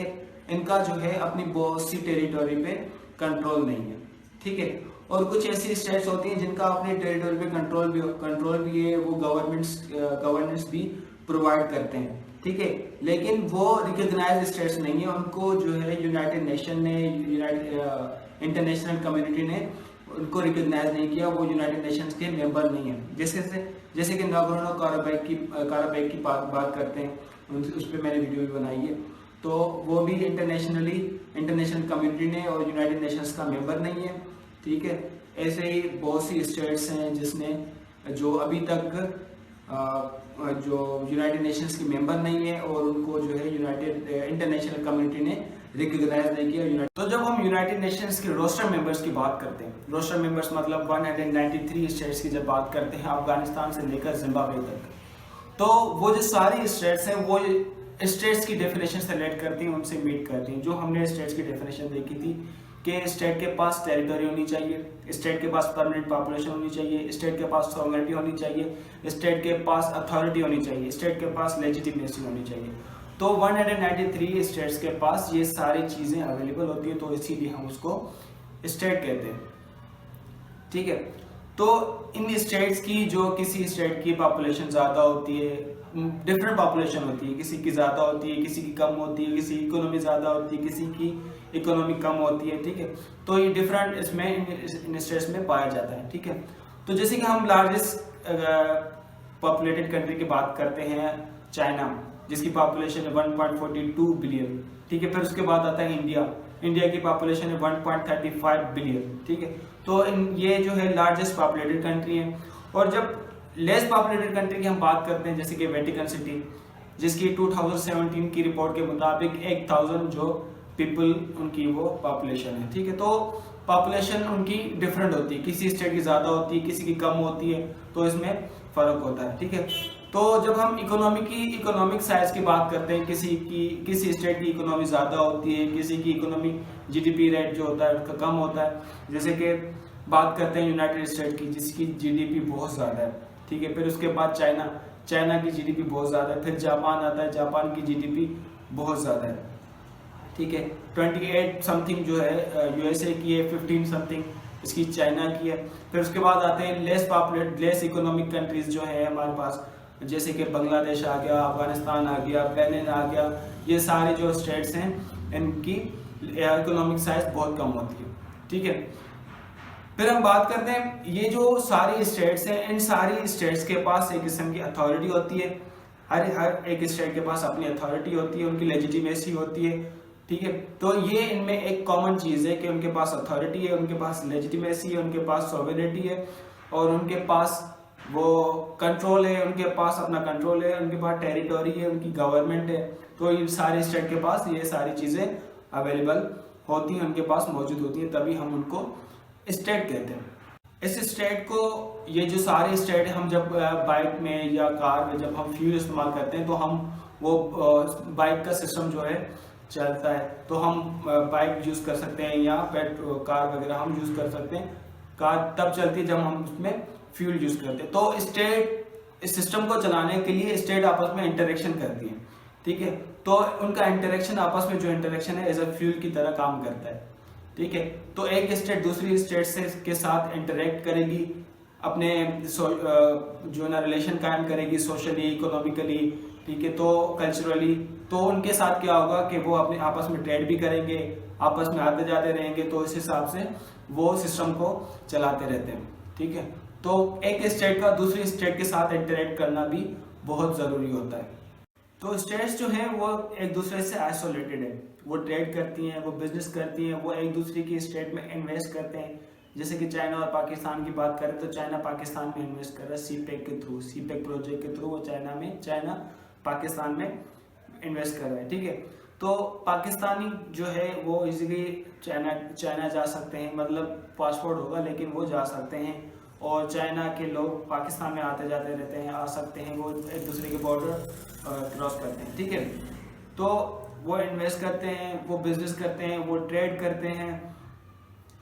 इनका जो है अपनी बहुत सी टेरिटरी पे कंट्रोल नहीं है। ठीक है, और कुछ ऐसी स्टेट्स होती हैं जिनका अपनी टेरिटरी पे कंट्रोल भी है, वो गवर्नेंस भी प्रोवाइड करते हैं। ठीक है, लेकिन वो रिकग्नाइज्ड स्टेट्स नहीं है, उनको जो है यूनाइटेड नेशन ने, इंटरनेशनल कम्युनिटी ने उनको रिकग्नाइज नहीं किया, वो यूनाइटेड नेशंस के मेंबर नहीं है। जैसे कि नागोर्नो काराबाख की बात करते हैं, उस पर मैंने वीडियो भी बनाई है, तो वो भी इंटरनेशनल कम्युनिटी ने और यूनाइटेड नेशंस का मेंबर नहीं है। ठीक है, ऐसे ही बहुत सी स्टेट्स हैं जो अभी तक जो यूनाइटेड नेशंस के मेंबर नहीं है और उनको जो है यूनाइटेड इंटरनेशनल कम्युनिटी ने रिकॉग्नाइज नहीं किया। तो जब हम यूनाइटेड नेशंस के रोस्टर मेंबर्स की बात करते हैं, रोस्टर मेंबर्स मतलब 193 स्टेट्स की जब बात करते हैं अफगानिस्तान से लेकर जिम्बाब्वे तक, तो वो जो सारी स्टेट्स हैं वो स्टेट्स की डेफिनेशन से रिलेट करती हैं, उनसे मीट करती हैं। जो हमने स्टेट्स की डेफिनेशन देखी थी कि स्टेट के पास टेरिटरी होनी चाहिए, स्टेट के पास परमानेंट पॉपुलेशन होनी चाहिए, स्टेट के पास सॉवरेनिटी होनी चाहिए, स्टेट के पास अथॉरिटी होनी चाहिए, स्टेट के पास लेजिटिमेसी होनी चाहिए। तो 193 स्टेट्स के पास ये सारी चीजें अवेलेबल होती है, तो इसीलिए हम उसको स्टेट कहते हैं। ठीक है, तो इन स्टेट्स की जो किसी स्टेट की पॉपुलेशन ज़्यादा होती है, डिफरेंट पॉपुलेशन होती है, किसी की ज़्यादा होती है, किसी की कम होती है, किसी की इकोनॉमी ज़्यादा होती है, किसी की इकोनॉमी कम होती है। ठीक है, तो ये डिफरेंट इसमें इन स्टेट्स में पाया जाता है। ठीक है, तो जैसे कि हम लार्जेस्ट पॉपुलेटेड कंट्री की बात करते हैं चाइना, जिसकी पॉपुलेशन है 1.42 बिलियन। ठीक है, फिर उसके बाद आता है इंडिया की पॉपुलेशन है 1.35 बिलियन। ठीक है, तो ये जो है लार्जेस्ट पॉपुलेटेड कंट्री है। और जब लेस पॉपुलेटेड कंट्री की हम बात करते हैं, जैसे कि वेटिकन सिटी, जिसकी 2017 की रिपोर्ट के मुताबिक 1000 जो पीपल उनकी वो पॉपुलेशन है। ठीक है, तो पॉपुलेशन उनकी डिफरेंट होती है, किसी स्टेट की ज़्यादा होती है, किसी की कम होती है, तो इसमें फ़र्क होता है। ठीक है, तो जब हम इकोनॉमिक साइज की बात करते हैं, किसी स्टेट की इकोनॉमी ज़्यादा होती है, किसी की इकोनॉमी जीडीपी रेट जो होता है उसका कम होता है। जैसे कि बात करते हैं यूनाइटेड स्टेट की, जिसकी जीडीपी बहुत ज़्यादा है। ठीक है, फिर उसके बाद चाइना की जीडीपी बहुत ज़्यादा है, फिर जापान आता है, जापान की जीडीपी बहुत ज़्यादा है। ठीक है, 28 समथिंग जो है यूएसए की है, 15 समथिंग इसकी चाइना की है। फिर उसके बाद आते हैं लेस इकोनॉमिक कंट्रीज जो है हमारे पास, जैसे कि बांग्लादेश आ गया, अफगानिस्तान आ गया, बेनिन आ गया। ये सारे जो स्टेट्स हैं इनकी इकोनॉमिक साइज बहुत कम होती है। ठीक है, फिर हम बात करते हैं ये जो सारी स्टेट्स हैं, इन सारी स्टेट्स के पास एक किस्म की अथॉरिटी होती है। हर एक स्टेट के पास अपनी अथॉरिटी होती है, उनकी लेजिटिमेसी होती है। ठीक है, तो ये इनमें एक कॉमन चीज़ है कि उनके पास अथॉरिटी है, उनके पास लेजिटिमेसी है, उनके पास सॉवरेनिटी है, और उनके पास वो कंट्रोल है, उनके पास अपना कंट्रोल है, उनके पास टेरिटरी है, उनकी गवर्नमेंट है। तो ये सारे स्टेट के पास ये सारी चीज़ें अवेलेबल होती हैं, उनके पास मौजूद होती हैं, तभी हम उनको स्टेट कहते हैं। इस स्टेट को, ये जो सारे स्टेट हम जब बाइक में या कार में जब हम फ्यूल इस्तेमाल करते हैं, तो हम वो बाइक का सिस्टम जो है चलता है, तो हम बाइक यूज़ कर सकते हैं या पेट्रोल कार वगैरह हम यूज़ कर सकते हैं। कार तब चलती है जब हम उसमें फ्यूल यूज़ करते हैं। तो स्टेट इस सिस्टम को चलाने के लिए स्टेट आपस में इंटरेक्शन करती है। ठीक है, तो उनका इंटरेक्शन आपस में जो इंटरेक्शन है एज अ फ्यूल की तरह काम करता है। ठीक है, तो एक स्टेट दूसरी स्टेट से के साथ इंटरेक्ट करेगी, अपने जो ना रिलेशन कायम करेगी, सोशली, इकोनॉमिकली, ठीक है, तो कल्चरली। तो उनके साथ क्या होगा कि वो अपने आपस में ट्रेड भी करेंगे, आपस में आते जाते रहेंगे, तो इस हिसाब से वो सिस्टम को चलाते रहते हैं। ठीक है, तो एक स्टेट का दूसरी स्टेट के साथ इंटरेक्ट करना भी बहुत ज़रूरी होता है। तो स्टेट्स जो हैं वो एक दूसरे से आइसोलेटेड है, वो ट्रेड करती हैं, वो बिजनेस करती हैं, वो एक दूसरे की स्टेट में इन्वेस्ट करते हैं। जैसे कि चाइना और पाकिस्तान की बात करें तो चाइना पाकिस्तान में इन्वेस्ट कर रहा है सीपेक के थ्रू, सीपेक प्रोजेक्ट के थ्रू वो चाइना पाकिस्तान में इन्वेस्ट कर रहा है। ठीक है, तो पाकिस्तानी जो है वो इजीली चाइना जा सकते हैं, मतलब पासपोर्ट होगा लेकिन वो जा सकते हैं, और चाइना के लोग पाकिस्तान में आते जाते रहते हैं, आ सकते हैं, वो एक दूसरे के बॉर्डर क्रॉस करते हैं। ठीक है, तो वो इन्वेस्ट करते हैं, वो बिजनेस करते हैं, वो ट्रेड करते हैं,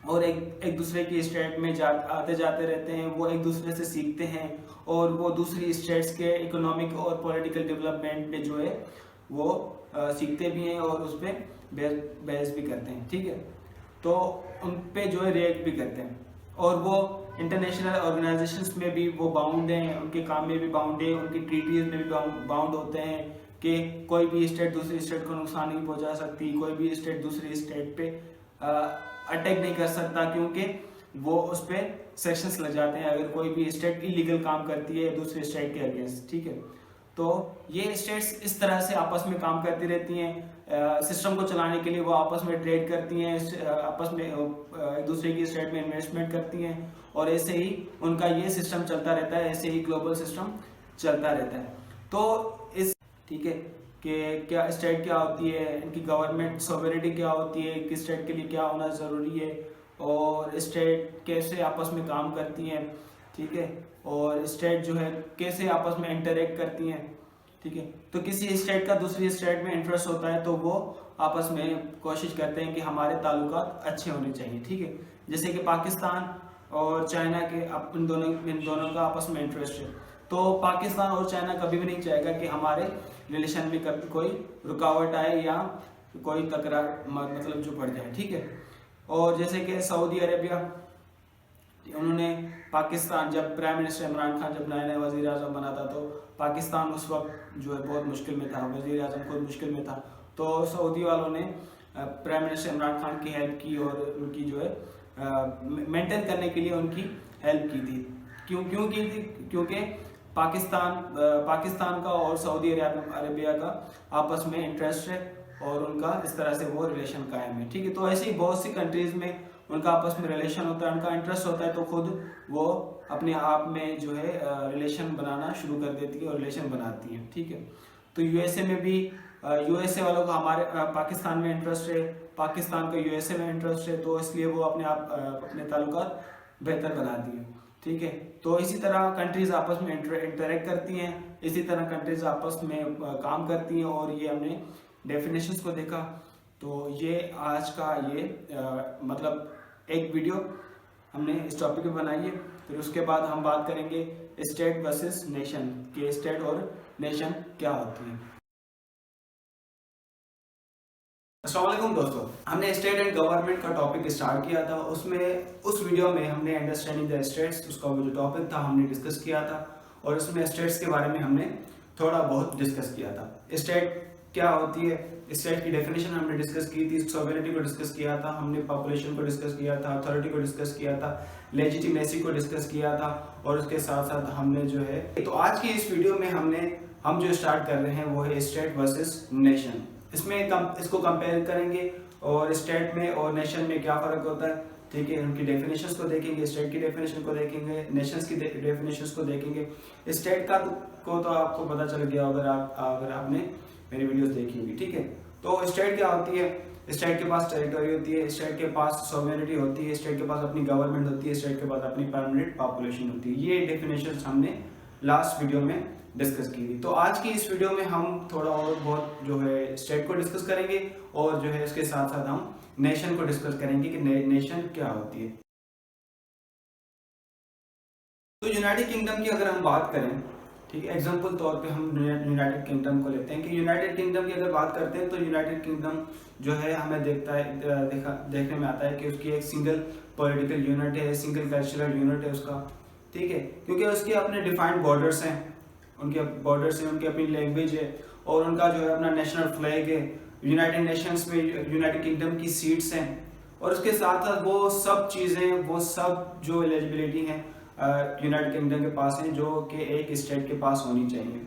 और एक दूसरे की स्टेट में आते जाते रहते हैं, वो एक दूसरे से सीखते हैं, और वो दूसरी स्टेट्स के इकोनॉमिक और पॉलिटिकल डेवलपमेंट पे जो है वो सीखते भी हैं और उस पर बहस भी करते हैं। ठीक है, तो उन पे जो है रिएक्ट भी करते हैं, और वो इंटरनेशनल ऑर्गेनाइजेशंस में भी वो बाउंड हैं, उनके काम में भी बाउंड है, उनकी ट्रीटीज में भी बाउंड होते हैं कि कोई भी स्टेट दूसरी स्टेट को नुकसान नहीं पहुंचा सकती, कोई भी स्टेट दूसरी स्टेट पे अटैक नहीं कर सकता, क्योंकि वो उस पर सेक्शंस लग जाते हैं अगर कोई भी स्टेट इलीगल काम करती है दूसरे स्टेट के अगेंस्ट। ठीक है, तो ये स्टेट्स इस तरह से आपस में काम करती रहती हैं, सिस्टम को चलाने के लिए वो आपस में ट्रेड करती हैं, आपस में एक दूसरे की स्टेट में इन्वेस्टमेंट करती हैं, और ऐसे ही उनका ये सिस्टम चलता रहता है, ऐसे ही ग्लोबल सिस्टम चलता रहता है। तो इस ठीक है कि क्या स्टेट क्या होती है, इनकी गवर्नमेंट सॉवरेनिटी क्या होती है, किस स्टेट के लिए क्या होना ज़रूरी है, और स्टेट कैसे आपस में काम करती हैं, ठीक है, और स्टेट जो है कैसे आपस में इंटरेक्ट करती हैं, ठीक है। तो किसी स्टेट का दूसरी स्टेट में इंटरेस्ट होता है तो वो आपस में कोशिश करते हैं कि हमारे ताल्लुकात अच्छे होने चाहिए, ठीक है। जैसे कि पाकिस्तान और चाइना के इन दोनों का आपस में इंटरेस्ट है, तो पाकिस्तान और चाइना कभी भी नहीं चाहेगा कि हमारे रिलेशन में कभी कोई रुकावट आए या कोई तकरार मतलब जो बढ़ जाए, ठीक है। और जैसे कि सऊदी अरेबिया, उन्होंने पाकिस्तान, जब प्राइम मिनिस्टर इमरान खान जब नया नया वजीर आजम बना था, तो पाकिस्तान उस वक्त जो है बहुत मुश्किल में था, वजीर आजम खुद मुश्किल में था, तो सऊदी वालों ने प्राइम मिनिस्टर इमरान खान की हेल्प की और उनकी जो है मेंटेन करने के लिए उनकी हेल्प की थी। क्यों की थी? क्योंकि पाकिस्तान का और सऊदी अरेबिया का आपस में इंटरेस्ट है और उनका इस तरह से वो रिलेशन कायम है, ठीक है। तो ऐसे ही बहुत सी कंट्रीज में उनका आपस में रिलेशन होता है, उनका इंटरेस्ट होता है, तो खुद वो अपने आप में जो है रिलेशन बनाना शुरू कर देती है और रिलेशन बनाती है, ठीक है। तो यूएसए में भी यूएसए वालों का हमारे पाकिस्तान में इंटरेस्ट है, पाकिस्तान का यूएसए में इंटरेस्ट है, तो इसलिए वो अपने ताल्लुकात बेहतर बनाती है, ठीक है। तो इसी तरह कंट्रीज आपस में इंटरेक्ट करती हैं, इसी तरह कंट्रीज आपस में काम करती हैं, और ये हमने डेफिनेशंस को देखा। तो ये आज का ये मतलब एक वीडियो हमने इस टॉपिक पे बनाई है। फिर उसके बाद हम बात करेंगे स्टेट वर्सेस नेशन, के स्टेट और नेशन क्या होती है। अस्सलाम वालेकुम दोस्तों, हमने स्टेट एंड गवर्नमेंट का टॉपिक स्टार्ट किया था। उस वीडियो में हमने अंडरस्टैंडिंग द स्टेट्स, उसका वो जो टॉपिक था हमने डिस्कस किया था, और उसमें स्टेट्स के बारे में हमने थोड़ा बहुत डिस्कस किया था। स्टेट क्या होती है, स्टेट की डेफिनेशन हमने डिस्कस की थी, सॉवरेनिटी को डिस्कस किया था, हमने पॉपुलेशन को डिस्कस किया था, अथॉरिटी को डिस्कस किया था, लेजिटिमेसी को डिस्कस किया था, और उसके साथ साथ हमने जो है, तो आज की इस वीडियो में हम जो स्टार्ट कर रहे हैं वो है स्टेट वर्सेस नेशन। इसमें इसको कंपेयर करेंगे और स्टेट में और नेशन में क्या फर्क होता है, ठीक है। उनकी डेफिनेशंस को देखेंगे, स्टेट की डेफिनेशन को देखेंगे, नेशंस की डेफिनेशंस को देखेंगे। स्टेट का को तो आपको पता चल गया अगर आपने मेरी वीडियोस देखी होगी, ठीक है। तो स्टेट क्या होती है, स्टेट के पास टेरिटरी होती है, स्टेट के पास सॉवरेनिटी होती है, स्टेट के पास अपनी गवर्नमेंट होती है, स्टेट के पास अपनी परमानेंट पॉपुलेशन होती है। ये डेफिनेशंस हमने लास्ट वीडियो में डिस्कस की थी। तो आज की इस वीडियो में हम थोड़ा और बहुत जो है स्टेट को डिस्कस करेंगे, और जो है इसके साथ साथ हम नेशन को डिस्कस करेंगे कि नेशन क्या होती है। तो यूनाइटेड किंगडम की अगर हम बात करें, ठीक है, एग्जाम्पल तौर पे हम यूनाइटेड किंगडम को लेते हैं कि यूनाइटेड किंगडम की अगर बात करते हैं तो यूनाइटेड किंगडम जो है हमें देखने में आता है कि उसकी एक सिंगल पॉलिटिकल यूनिट है, सिंगल कल्चरल यूनिट है उसका, ठीक है। क्योंकि उसके अपने डिफाइंड बॉर्डर्स हैं, उनके अपनी लैंग्वेज है, और उनका जो है अपना नेशनल फ्लैग है, यूनाइटेड नेशंस में यूनाइटेड किंगडम की सीट्स हैं, और उसके साथ साथ वो सब चीज़ें, वो सब जो एलिजिबिलिटी हैं यूनाइटेड किंगडम के पास हैं, जो कि एक स्टेट के पास होनी चाहिए।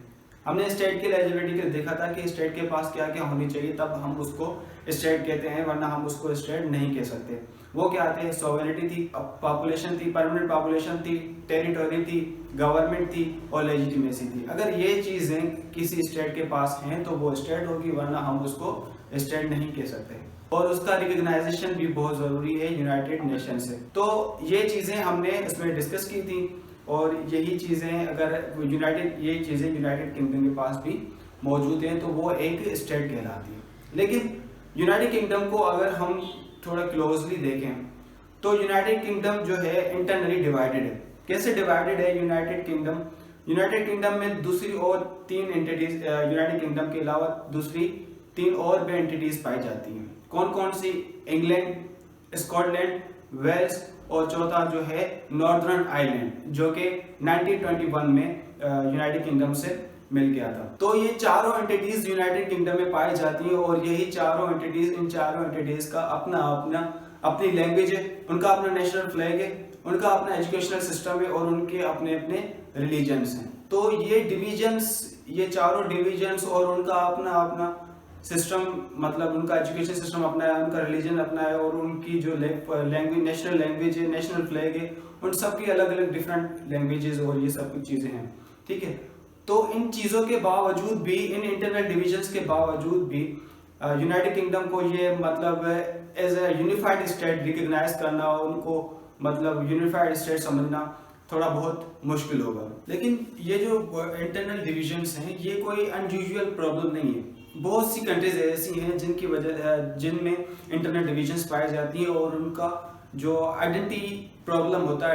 हमने स्टेट की एलिजिबिलिटी को देखा था कि स्टेट के पास क्या क्या होनी चाहिए, तब हम उसको स्टेट कहते हैं, वरना हम उसको स्टेट नहीं कह सकते। वो क्या आते हैं, सॉवरेनिटी थी, पॉपुलेशन थी, परमानेंट पॉपुलेशन थी, टेरिटरी थी, गवर्नमेंट थी, और लेजिटिमेसी थी। अगर ये चीजें किसी स्टेट के पास हैं तो वो स्टेट होगी, वरना हम उसको स्टेट नहीं कह सकते। और उसका रिकग्नाइजेशन भी बहुत जरूरी है यूनाइटेड नेशन से। तो ये चीजें हमने इसमें डिस्कस की थी, और यही चीजें अगर ये चीजें यूनाइटेड किंगडम के पास भी मौजूद हैं तो वो एक स्टेट कहलाती है। लेकिन यूनाइटेड किंगडम को अगर हम थोड़ा क्लोजली देखें तो यूनाइटेड किंगडम जो है इंटरनली डिवाइडेड है। कैसे डिवाइडेड है यूनाइटेड किंगडम? यूनाइटेड किंगडम में दूसरी और 3 एंटिटीज, यूनाइटेड किंगडम के अलावा दूसरी 3 और भी एंटिटीज पाई जाती हैं। कौन कौन सी? इंग्लैंड, स्कॉटलैंड, वेल्स, और चौथा जो है नॉर्दर्न आयरलैंड, जो कि 1921 में यूनाइटेड किंगडम से मिल गया था। तो ये चारों एंटिटीज यूनाइटेड किंगडम में पाई जाती हैं, और यही चारों एंटिटीज, इन चारों एंटिटीज का अपनी लैंग्वेज है, उनका अपना नेशनल फ्लैग है, उनका अपना एजुकेशनल सिस्टम है, और उनके अपने अपने रिलीजन्स हैं। तो ये चारों डिविजन्स और उनका अपना सिस्टम, मतलब उनका एजुकेशन सिस्टम अपना है, उनका रिलीजन अपना है, और उनकी जो लैंग्वेज, नेशनल लैंग्वेज है, नेशनल फ्लैग है, उन सब की अलग अलग डिफरेंट लैंग्वेजेस और ये सब कुछ चीज़ें हैं, ठीक है। तो इन चीज़ों के बावजूद भी, इन इंटरनल डिविजन्स के बावजूद भी यूनाइटेड किंगडम को ये मतलब as a unified state recognize करना, उनको मतलब यूनिफाइड स्टेट समझना थोड़ा बहुत मुश्किल होगा। लेकिन ये जो इंटरनल डिविजन्स हैं ये कोई अनयूजुअल प्रॉब्लम नहीं है। बहुत सी कंट्रीज ऐसी हैं जिनमें इंटरनल डिविजन्स पाई जाती हैं और उनका जो आइडेंटिटी प्रॉब्लम होता है,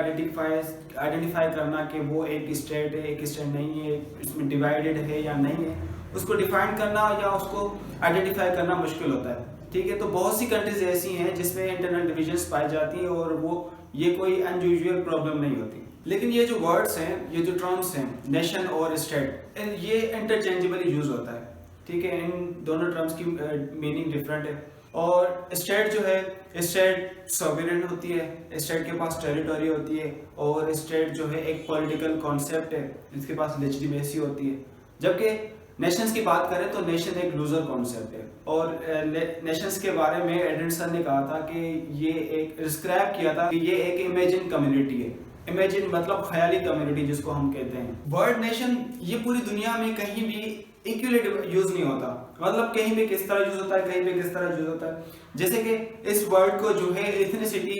आइडेंटिफाई करना कि वो एक स्टेट है, एक स्टेट नहीं है, इसमें डिवाइडेड है या नहीं है, उसको डिफाइन करना या उसको आइडेंटिफाई करना मुश्किल होता है। ठीक है, तो बहुत सी कंट्रीज ऐसी हैं जिसमें इंटरनल डिविजन्स पाई जाती हैं और वो ये कोई अनयूजुअल प्रॉब्लम नहीं होती। लेकिन ये जो वर्ड्स हैं, ये जो टर्म्स हैं, नेशन और स्टेट, ये इंटरचेंजेबली यूज होता है। ठीक है, इन दोनों टर्म्स की मीनिंग डिफरेंट है। और स्टेट जो है, स्टेट सॉवरेन होती है, स्टेट के पास टेरिटोरी होती है, और स्टेट जो है एक पॉलिटिकल कॉन्सेप्ट है, इसके पास लेजिटिमेसी होती है। जबकि नेशंस की बात करें तो नेशन एक लूजर कॉन्सेप्ट है। और नेशंस के बारे में एडमसन ने कहा था कि ये एक डिस्क्राइब किया था कि ये एक इमेजिन कम्युनिटी है। इमेजिन मतलब ख्याली कम्युनिटी जिसको हम कहते हैं। वर्ड नेशन ये पूरी दुनिया में कहीं भी इक्वली यूज नहीं होता, मतलब कहीं पे किस तरह यूज होता है, कहीं पे किस तरह यूज होता है। जैसे कि इस वर्ड को जो है एथनिसिटी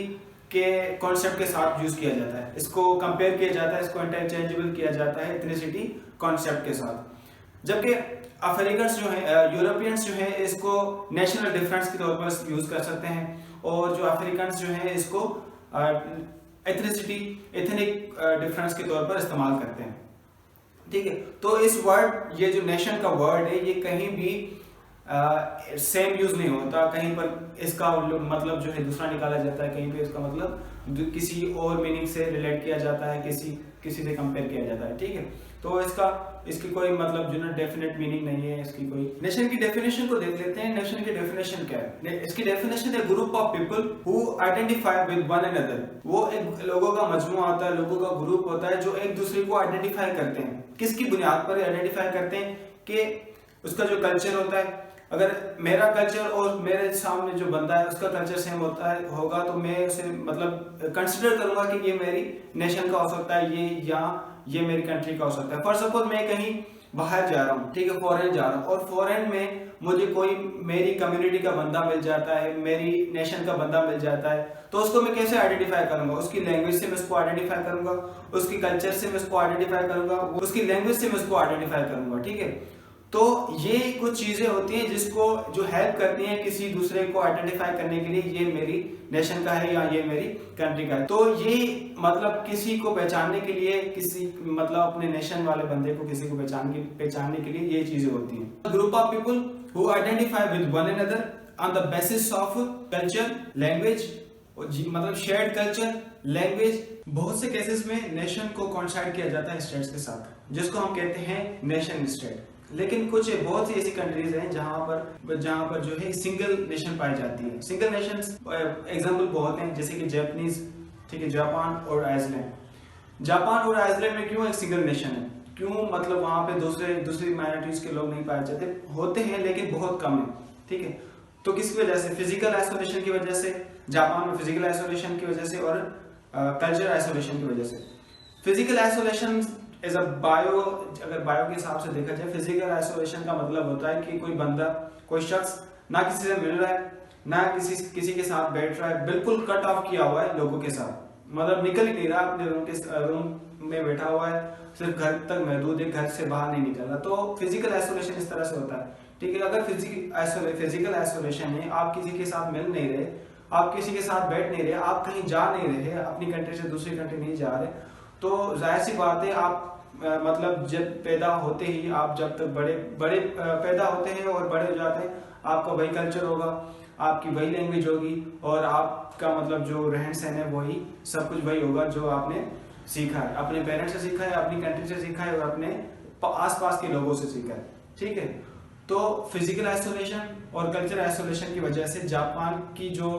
के कॉन्सेप्ट के साथ यूज किया जाता है, इसको कंपेयर किया जाता है, इसको इंटरचेंजेबल किया जाता है एथनिसिटी कॉन्सेप्ट के साथ। जबकि अफ्रीकन्स जो है, यूरोपियंस जो है, इसको नेशनल डिफरेंस के तौर पर यूज कर सकते हैं, और जो अफ्रीकन्स जो है इसको एथनिक डिफरेंस के तौर पर इस्तेमाल करते हैं। ठीक है, तो इस वर्ड, ये जो नेशन का वर्ड है, ये कहीं भी सेम यूज नहीं होता। कहीं पर इसका मतलब जो है दूसरा निकाला जाता है, कहीं पे इसका मतलब किसी और मीनिंग से रिलेट किया जाता है, किसी से कंपेयर किया जाता है। ठीक है, तो इसकी कोई मतलब जो ना डेफिनेट मीनिंग नहीं है इसकी कोई। नेशन की डेफिनेशन को देख लेते हैं। नेशन की डेफिनेशन क्या है? इसकी डेफिनेशन है group of people who identify with one another. वो एक लोगों का मजमूआ होता है, लोगों का ग्रुप होता है जो एक दूसरे को आइडेंटिफाई करते हैं। किसकी बुनियाद पर आइडेंटिफाई करते हैं? कि उसका जो कल्चर होता है, अगर मेरा कल्चर और मेरे सामने जो बंदा है उसका कल्चर सेम होगा तो मैं उसे मतलब कंसिडर करूंगा कि ये मेरी नेशन का हो सकता है, ये मेरी कंट्री का हो सकता है। फॉर सपोज मैं कहीं बाहर जा रहा हूँ, ठीक है, फॉरेन जा रहा हूँ, और फॉरेन में मुझे कोई मेरी कम्युनिटी का बंदा मिल जाता है, मेरी नेशन का बंदा मिल जाता है, तो उसको मैं कैसे आइडेंटिफाई करूंगा? उसकी लैंग्वेज से मैं उसको आइडेंटिफाई करूंगा, उसकी कल्चर से मैं उसको आइडेंटिफाई करूंगा, उसकी लैंग्वेज से मैं उसको आइडेंटिफाई करूंगा। ठीक है, तो ये कुछ चीजें होती हैं जिसको जो हेल्प करती हैं किसी दूसरे को आइडेंटिफाई करने के लिए, ये मेरी नेशन का है या ये मेरी कंट्री का है। तो ये मतलब किसी को पहचानने के लिए, किसी मतलब अपने नेशन वाले बंदे को किसी को पहचानने के लिए ये चीजें होती हैं। Group of people who identify with one another on the basis of culture, language, मतलब शेयर्ड कल्चर, लैंग्वेज। बहुत से केसेस में नेशन को कॉन्साइड किया जाता है स्टेट्स के साथ, जिसको हम कहते हैं नेशन स्टेट। लेकिन कुछ बहुत सी ऐसी कंट्रीज हैं जहां पर जो है सिंगल नेशन पाई जाती है। सिंगल नेशन एग्जांपल बहुत हैं, जैसे कि जापानीज, ठीक है, जापान और आइसलैंड। जापान और आइसलैंड में क्यों एक सिंगल नेशन है? क्यों? मतलब वहां पे दूसरी माइनॉरिटीज के लोग नहीं पाए जाते, होते हैं लेकिन बहुत कम है। ठीक है, तो किसकी वजह से? फिजिकल आइसोलेशन की वजह से। जापान में फिजिकल आइसोलेशन की वजह से और कल्चर आइसोलेशन की वजह से। फिजिकल आइसोलेशन एज अ अगर बायो के हिसाब से देखा जाए, फिजिकल आइसोलेशन का मतलब होता है कि कोई बंदा, कोई शख्स ना किसी से मिल रहा है, ना किसी के साथ बैठ रहा है, बिल्कुल कट ऑफ किया हुआ है लोगों के साथ, मतलब निकल ही नहीं रहा, अपने रूम में बैठा हुआ है, सिर्फ घर तक महदूद है, घर से बाहर नहीं निकल रहा। तो फिजिकल आइसोलेशन इस तरह से होता है। ठीक है, अगर फिजिकल आइसोलेशन है, आप किसी के साथ मिल नहीं रहे, आप किसी के साथ बैठ नहीं रहे, आप कहीं जा नहीं रहे, अपनी कंट्री से दूसरी कंट्री नहीं जा रहे, तो जाहिर सी बात है आप मतलब जब पैदा होते ही, आप जब तक बड़े पैदा होते हैं और बड़े हो जाते हैं, आपका वही कल्चर होगा, आपकी वही लैंग्वेज होगी, और आपका मतलब जो रहन सहन है वही सब कुछ वही होगा जो आपने सीखा है, अपने पेरेंट्स से सीखा है, अपनी कंट्री से सीखा है, और अपने आसपास के लोगों से सीखा है। ठीक है, तो फिजिकल आइसोलेशन और कल्चर आइसोलेशन की वजह से जापान की जो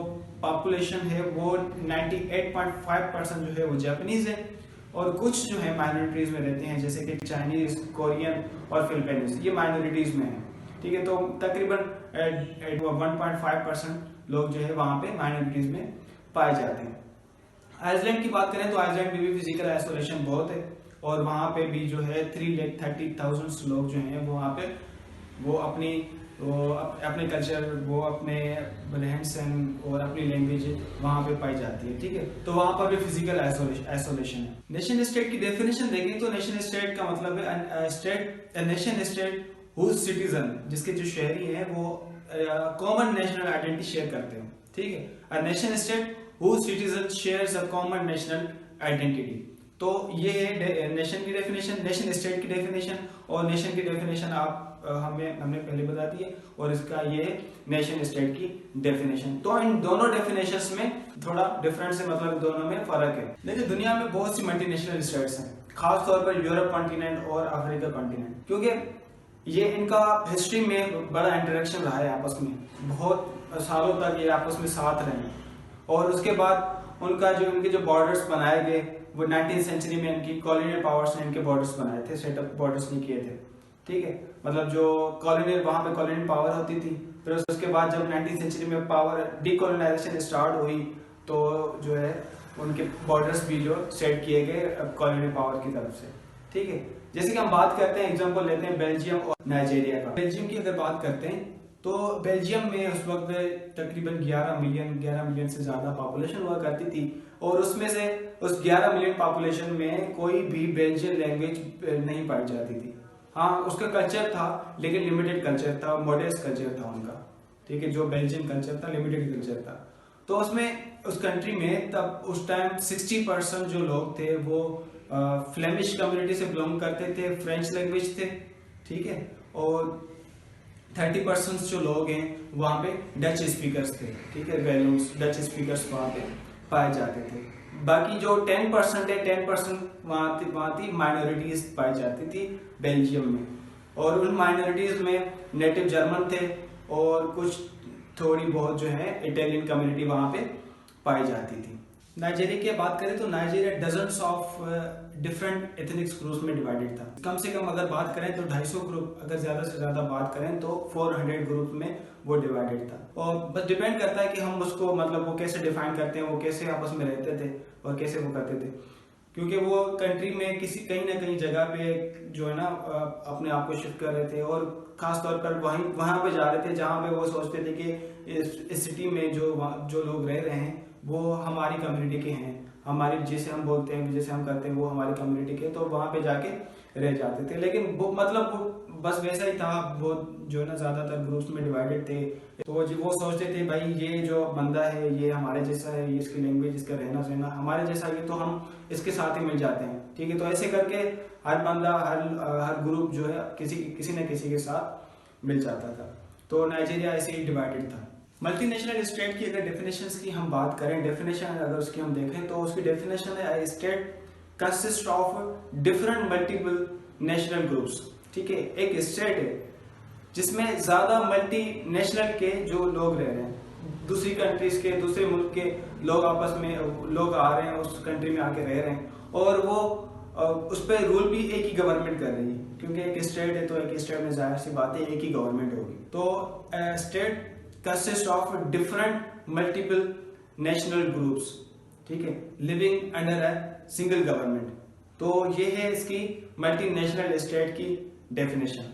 पॉपुलेशन है वो 98.5% जो है वो जापानीज है, और कुछ जो है माइनॉरिटीज में रहते हैं, जैसे कि चाइनीज, कोरियन और फिलिपाइंस, ये माइनॉरिटीज में है। ठीक है, तो तकरीबन 1.5% लोग जो है वहां पे माइनॉरिटीज में पाए जाते हैं। आइसलैंड की बात करें तो आइसलैंड में भी फिजिकल आइसोलेशन बहुत है, और वहाँ पे भी जो है 3,30,000 लोग जो हैं वो वहाँ पे वो अपने कल्चर, वो अपने रहन सहन और अपनी लैंग्वेज वहाँ पे पाई जाती है, ठीक है। तो वहाँ पर भी फिजिकल आइसोलेशन है। नेशन स्टेट की डेफिनेशन देखें तो नेशन स्टेट का मतलब है नेशन स्टेट हुज सिटीजन, जिसके जो शहरी हैं वो कॉमन नेशनल आइडेंटिटी शेयर करते हैं, ठीक है। A nation state whose citizen shares a common national identity. तो ये है नेशन की डेफिनेशन, नेशन स्टेट की डेफिनेशन। और नेशन की डेफिनेशन हमने पहले बता दी है, और इसका ये है नेशन स्टेट की डेफिनेशन। तो इन दोनों डेफिनेशंस में थोड़ा डिफरेंस है, मतलब दोनों में फर्क है। देखिए दुनिया में बहुत सी मल्टीनेशनल स्टेट्स हैं, खास तौर पर यूरोप कॉन्टिनेंट और अफ्रीका कॉन्टिनेंट, क्योंकि ये इनका हिस्ट्री में बड़ा इंटरेक्शन रहा है आपस में, बहुत सालों तक ये आपस में साथ रहे। और उसके बाद इनके जो बॉर्डर्स बनाए गए वो 19th सेंचुरी में इनकी कॉलोनियल पावर्स ने इनके बॉर्डर्स बनाए थे, सेटअप बॉर्डर्स नहीं किए थे, ठीक है। मतलब जो कॉलोनियल, वहां पे कॉलोनियल पावर होती थी, फिर उसके बाद जब 19th सेंचुरी में पावर डीकोलोनाइजेशन स्टार्ट हुई तो जो है उनके बॉर्डर्स भी जो सेट किए गए कॉलोनियल पावर की तरफ से, ठीक है। जैसे कि हम बात करते हैं, एग्जांपल लेते हैं बेल्जियम और नाइजीरिया का। बेल्जियम की अगर बात करते हैं तो बेल्जियम में उस वक्त तकरीबन 11 मिलियन से ज्यादा पॉपुलेशन हुआ करती थी, और उसमें से उस 11 मिलियन पॉपुलेशन में कोई भी बेल्जियन लैंग्वेज नहीं पाई जाती थी। हाँ, उसका कल्चर था लेकिन लिमिटेड कल्चर था, मॉडेस्ट कल्चर था उनका, ठीक है। जो बेल्जियन कल्चर था लिमिटेड कल्चर था। तो उसमें उस कंट्री में तब उस टाइम 60% जो लोग थे वो फ्लेमिश कम्युनिटी से बिलोंग करते थे, फ्रेंच लैंग्वेज थे, ठीक है। और 30% जो लोग हैं वहाँ पे डच स्पीकर्स थे, ठीक है। वैल्यूज डच स्पीकर्स वहाँ पे पाए जाते थे। बाकी जो 10% है, 10% वहाँ थी माइनॉरिटीज पाई जाती थी बेल्जियम में, और उन माइनॉरिटीज में नेटिव जर्मन थे और कुछ थोड़ी बहुत जो है इटालियन कम्युनिटी वहाँ पे पाई जाती थी। नाइजीरिया की बात करें तो Nigeria dozens of different ethnic groups में डिवाइडेड था। कम से कम अगर बात करें तो 250 ग्रुप, अगर ज्यादा से ज्यादा बात करें तो 400 ग्रुप में वो डिवाइडेड था। और बस डिपेंड करता है कि हम उसको मतलब वो कैसे डिफाइन करते हैं, वो कैसे आपस में रहते थे और कैसे वो करते थे, क्योंकि वो कंट्री में कहीं ना कहीं जगह पे जो है ना अपने आप को शिफ्ट कर रहे थे, और खास तौर पर वहां पे जा रहे थे जहाँ पे वो सोचते थे कि इस सिटी में जो लोग रह रहे हैं वो हमारी कम्युनिटी के हैं, हमारी जैसे हम बोलते हैं, जैसे हम करते हैं वो हमारी कम्युनिटी के, तो वहां पे जाके रह जाते थे। लेकिन वो मतलब वो बस वैसा ही था, वो जो है ना ज्यादातर ग्रुप्स में डिवाइडेड थे। तो वो सोचते थे भाई ये जो बंदा है ये हमारे जैसा है, ये इसकी लैंग्वेज, इसका रहना सहना हमारे जैसा है, तो हम इसके साथ ही मिल जाते हैं, ठीक है। तो ऐसे करके हर बंदा हर ग्रुप जो है किसी न किसी के साथ मिल जाता था। तो नाइजीरिया ऐसे ही डिवाइडेड था। मल्टीनेशनल स्टेट की अगर डेफिनेशंस की हम बात करें, डेफिनेशन अगर उसकी हम देखें तो उसकी डेफिनेशन है state consist of different multiple national groups, ठीक है। एक स्टेट है जिसमें ज्यादा मल्टी नेशनल के जो लोग रह रहे हैं, दूसरी कंट्रीज के, दूसरे मुल्क के लोग आपस में लोग आ रहे हैं, उस कंट्री में आके रह रहे हैं, और वो उस पर रूल भी एक ही गवर्नमेंट कर रही है, क्योंकि एक स्टेट है तो एक स्टेट में जाहिर सी बात है एक ही गवर्नमेंट होगी। तो state consist of different multiple national groups, ठीक है, living under a single government. तो ये है इसकी मल्टीनेशनल स्टेट की डेफिनेशन।